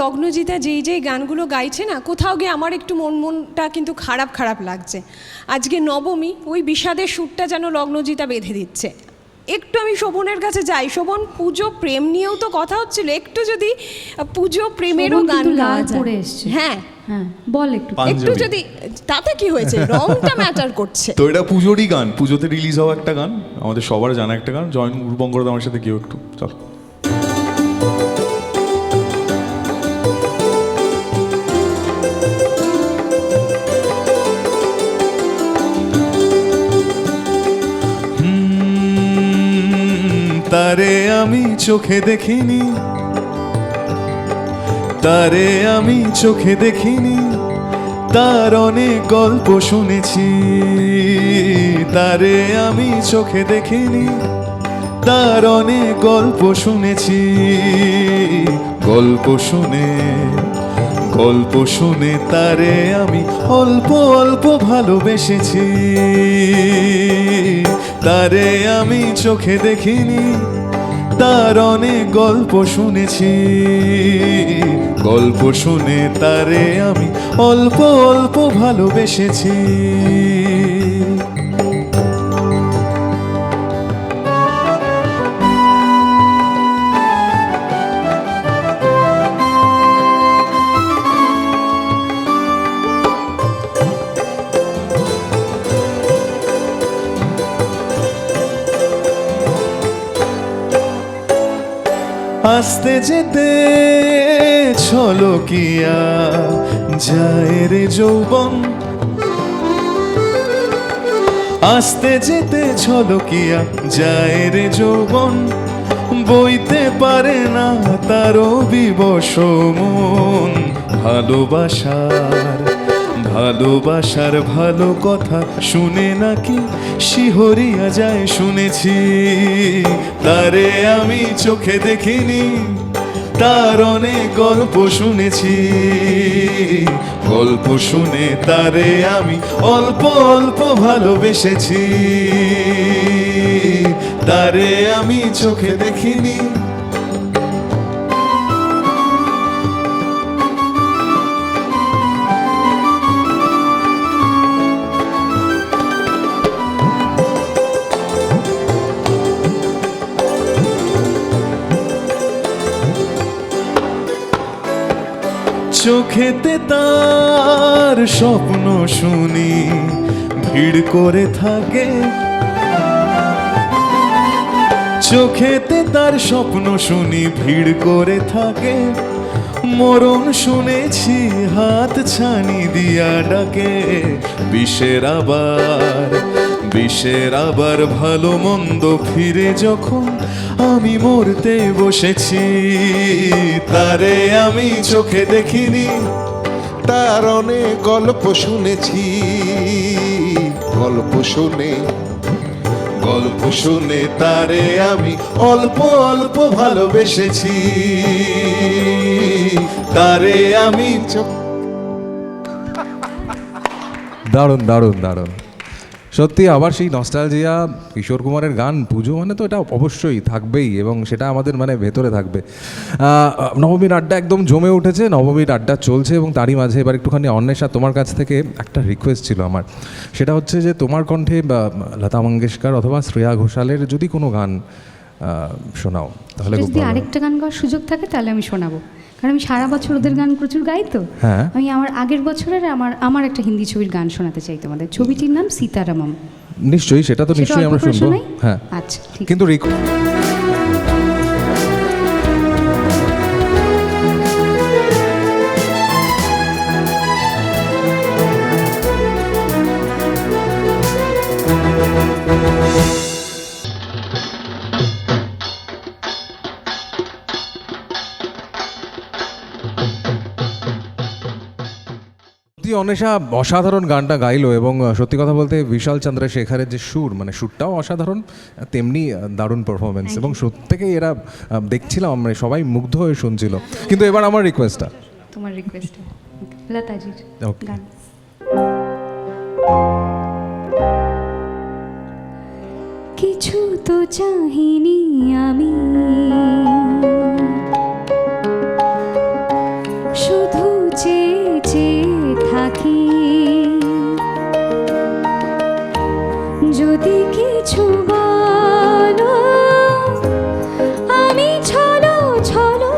লগ্নজিতা যেই গানগুলো গাইছে না, কোথাও গিয়ে আমার একটু মনটা কিন্তু খারাপ লাগছে। আজকে নবমী, ওই বিষাদের সুরটা যেন লগ্নজিতা বেঁধে দিচ্ছে। একটু আমি শোভনের কাছে যাই। শোভন, পুজো প্রেম নিয়েও তো কথা হচ্ছিল, একটু যদি পুজো প্রেমেরও শোভন গান কিন্তু গাওয়া লাল যায়। পরে এসছে। হ্যাঁ, হ্যাঁ বল একটু। একটু পাঞ্জাবি। যদি, তাতে কি হয়েছে, রংটা ম্যাটার করছে। তো এটা পুজোরই গান, পুজোতে রিলিজ হওয়া একটা গান, আমাদের সবার জানা একটা গান। জয়েন রূপঙ্কর আমার সাথে কেউ একটু চলো। তারে আমি চোখে দেখিনি, তারে আমি চোখে দেখিনি, তার অনেক গল্প শুনেছি। তারে আমি চোখে দেখিনি, তার অনেক গল্প শুনেছি। গল্প শুনে তারে আমি অল্প অল্প ভালোবেসেছি। তারে আমি চোখে দেখিনি, তার অনেক গল্প শুনেছি। গল্প শুনে তারে আমি অল্প অল্প ভালোবেসেছি। আসতে যেতে ছলকিয়া যায় রে যৌবন, আসতে যেতে ছলকিয়া যায় রে যৌবন। বইতে পারে না তারও বিবশ মন। ভালোবাসার ভালো কথা শুনে নাকি শিহরিয়া যায় শুনেছি। তারে আমি চোখে দেখিনি, তার অনেক গল্প শুনেছি। গল্প শুনে তারে আমি অল্প অল্প ভালোবেসেছি। তারে আমি চোখে দেখিনি। চোখেতে তার স্বপ্ন শুনি ভিড় করে থাকে। চোখেতে তার স্বপ্ন শুনি ভিড় করে থাকে। মরণ শুনেছি হাত ছানি দিয়া ডাকে। বিষের আবার ভালো মন্দ ফিরে যখন আমি মরতে বসেছি। তারে আমি চোখে দেখিনি, তার অনেক গল্প শুনেছি। গল্প শুনে তারে আমি অল্প অল্প ভালোবেসেছি। তারে আমি দারুণ দারুণ দারুণ, সত্যি আবার সেই নস্টালজিয়া। কিশোর কুমারের গান, পুজো মানে তো এটা অবশ্যই থাকবেই এবং সেটা আমাদের মানে ভেতরে থাকবে। নবমীর আড্ডা একদম জমে উঠেছে, নবমীর আড্ডা চলছে এবং তারই মাঝে এবার একটুখানি অন্বেষা, তোমার কাছ থেকে একটা রিকোয়েস্ট ছিল আমার। সেটা হচ্ছে যে তোমার কণ্ঠে লতা মঙ্গেশকর অথবা শ্রেয়া ঘোষালের যদি কোনো গান শোনাও তাহলে খুব যদি ভালো। আরেকটা গান গাওয়ার সুযোগ থাকে তাহলে আমি শোনাবো, কারণ আমি সারা বছর ওদের গান প্রচুর গাই তো। হ্যাঁ। আমি আমার আগের বছরের আমার একটা হিন্দি ছবির গান শোনাতে চাই তোমাদের। ছবিটির নাম সীতারামম। নিশ্চয়ই, সেটা তো নিশ্চয়ই আমরা শুনবো। হ্যাঁ, আচ্ছা ঠিক। কিন্তু অন্বেষা অসাধারণ গানটা গাইলো এবং সত্যি কথা বলতে বিশাল চন্দ্রশেখরের যে সুর, মানে সুরটাও অসাধারণ, তেমনি দারুণ পারফরমেন্স এবং প্রত্যেকেই এরা দেখছিলাম, মানে সবাই মুগ্ধ হয়ে শুনছিল। কিন্তু এবার আমার রিকোয়েস্টটা, তোমার রিকোয়েস্ট লতাজির Okay. গান। কিছু তো চাহিনি আমি, কিছু বলো, আমি ছলো ছলো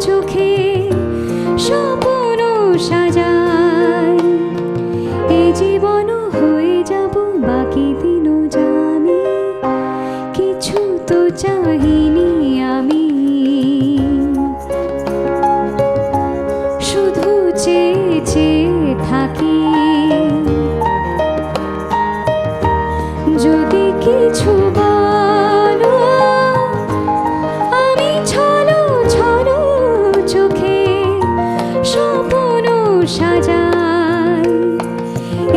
চোখে স্বপ্ন সাজাই। এই জীবন হয়ে যাব বাকি দিনও জানি, কিছু তো চাহিনি আমি, শুধু চেয়ে চেয়ে থাকি। যদি কিছু বলো, আমি ছলো ছলো চোখে স্বপ্ন সাজাই।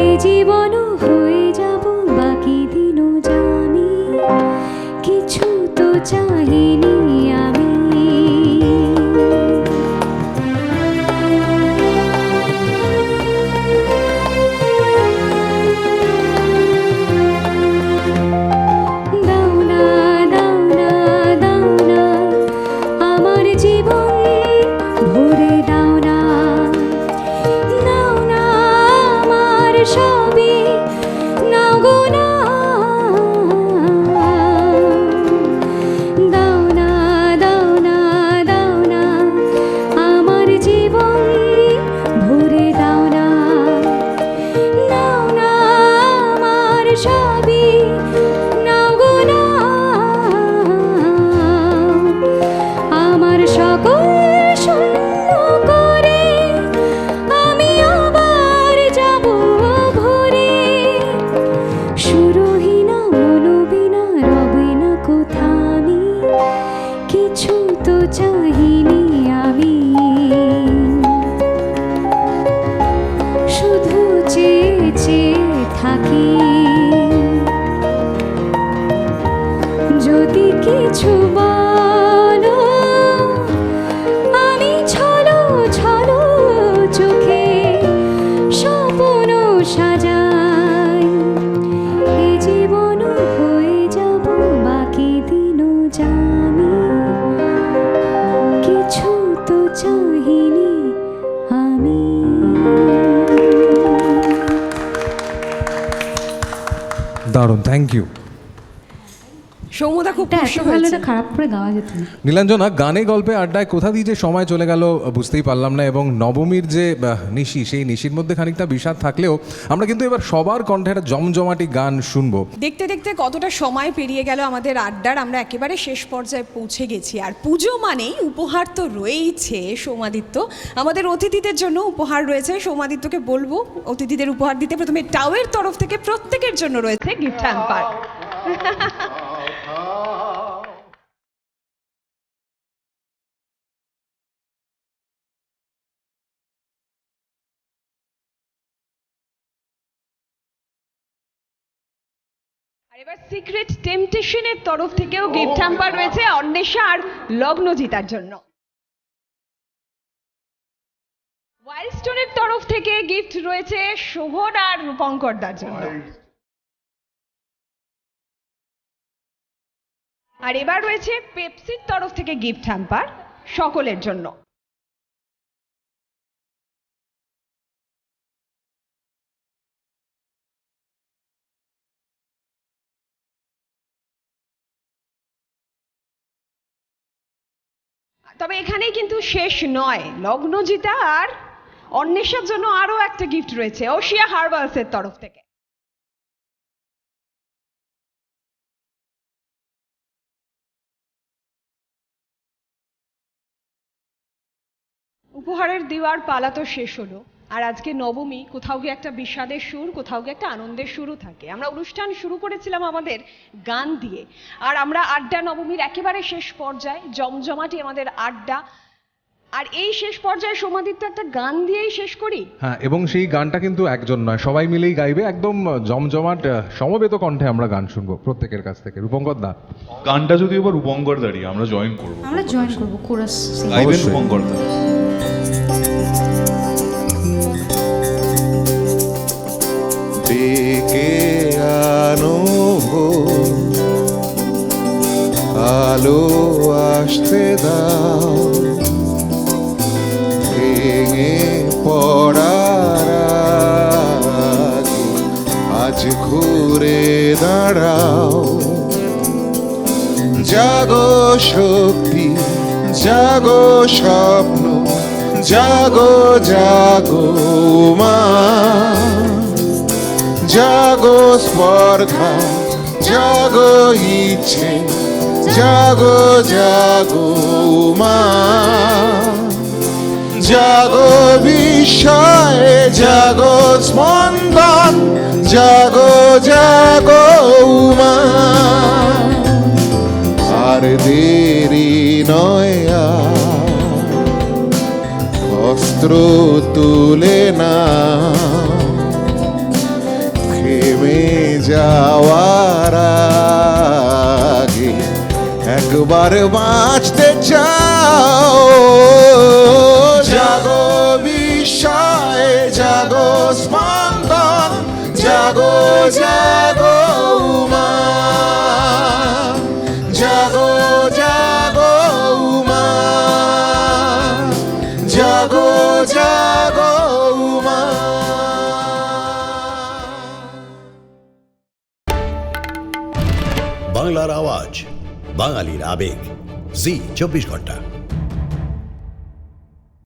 এই জীবন হয়ে যাব বাকি দিনও জানি, কিছু তো চাহিনি আমি। দাও না দাও না দাও না আমার জীবন ভরে দাও না, নাও না আমার সবই নাও গো না। দাও না দাও না দাও না আমার জীবন ভরে দাও না, নাও না আমার সবই নাও গো না। আমার সকল শূন্য করে আমি আবার যাব ভরে, সুরহীনা মনোবিনা রবে না কোথা আমি, কিছু তো চাহিনি আমি, শুধু চেয়ে চেয়ে থাকি। যদি কিছু বলো, আমি ছলো ছলো চোখে স্বপ্ন সাজাই। এই জীবন হয়ে যাব বাকি দিনও জানি, কিছু তো চাহিনি আমি। দারুণ, থ্যাংক ইউ। সৌম্যদা খুব এটা খুশি এত ভালো, হয়েছে। এটা খারাপ করে গাওয়া যেত না। নীলাঞ্জনা, গানে গল্পে আড্ডায় কোথা দিয়ে যে সময় চলে গেল বুঝতেই পারলাম না, এবং নবমীর যে নিশি, সেই নিশির মধ্যে খানিকটা বিষাদ থাকলেও আমরা কিন্তু এবার সবার কণ্ঠে একটা জমজমাটি গান শুনবো। দেখতে দেখতে কতটা সময় পেরিয়ে গেল আমাদের আড্ডার, আমরা একেবারে শেষ পর্যায়ে পৌঁছে গেছি। আর পুজো মানেই উপহার তো রয়েইছে সৌমাদিত্য, আমাদের অতিথিদের জন্য উপহার রয়েছে। সৌমাদিত্যকে বলবো অতিথিদের উপহার দিতে। প্রথমে টাওয়ের তরফ থেকে প্রত্যেকের জন্য রয়েছে গিফট হ্যাম্পার। আর এবার সিক্রেট টেম্পটেশনের তরফ থেকেও গিফট হ্যাম্পার রয়েছে অন্বেষা আর লগ্নজিতার জন্য। ওয়াইল্ডস্টোনের তরফ থেকে গিফট রয়েছে শোভন আর রূপঙ্করদার জন্য। আর এবার রয়েছে পেপসির তরফ থেকে গিফট হ্যাম্পার সকলের জন্য। তবে এখানেই কিন্তু শেষ নয়, লগ্নজিতা আর অন্বেষার জন্য আরো একটা গিফট রয়েছে ওশিয়া হার্বালসের তরফ থেকে। উপহারের দেওয়ার পালা তো শেষ হলো, আর আজকে নবমী, কোথাও গিয়ে একটা বিষাদের সুর, কোথাও গিয়ে একটা আনন্দের সুরও থাকে। আমরা অনুষ্ঠান শুরু করেছিলাম আমাদের গান দিয়ে, আর আমরা আড্ডা নবমীর একেবারে শেষ পর্যায়ে, জমজমাটি আমাদের আড্ডা। আর এই শেষ পর্যায়ে সৌমাদিত্য একটা গান দিয়েই শেষ করি। হ্যাঁ, এবং সেই গানটা কিন্তু একজন নয়, সবাই মিলেই গাইবে, একদম জমজমাট সমবেত কণ্ঠে আমরা গান শুনবো প্রত্যেকের কাছ থেকে। রূপঙ্কর দা, গানটা যদি এবার রূপঙ্কর দাঁড়িয়ে আমরা জয়েন করবো, আমরা জয়েন করবো কোরাস। গাইবেন অবশ্যই। রূপঙ্কর দা। ডেকে আনো আলো আসতে দাও, ভেঙে পড়ার আগে আজ ঘুরে দাঁড়াও। জাগো শক্তি, জাগো স্বপ্ন, জাগো জাগো মা, জাগো স্পর্ধা, জাগো ইচ্ছে, জাগো জাগো মা, জাগো বিস্ময়ে, জাগো স্পন্দন, জাগো জাগো মা। আর দেরি নয় আর, অস্ত্র তুলে না, থেমে যাওয়ার আগে একবার বাঁচতে চাও। জাগো বিস্ময়ে, জাগো স্পন্দন, জাগো জাগো মা, জাগো জাগো মা, জাগো জাগো মা। বাংলার আওয়াজ, বাঙালির আবেগ, জি 24 ঘন্টা।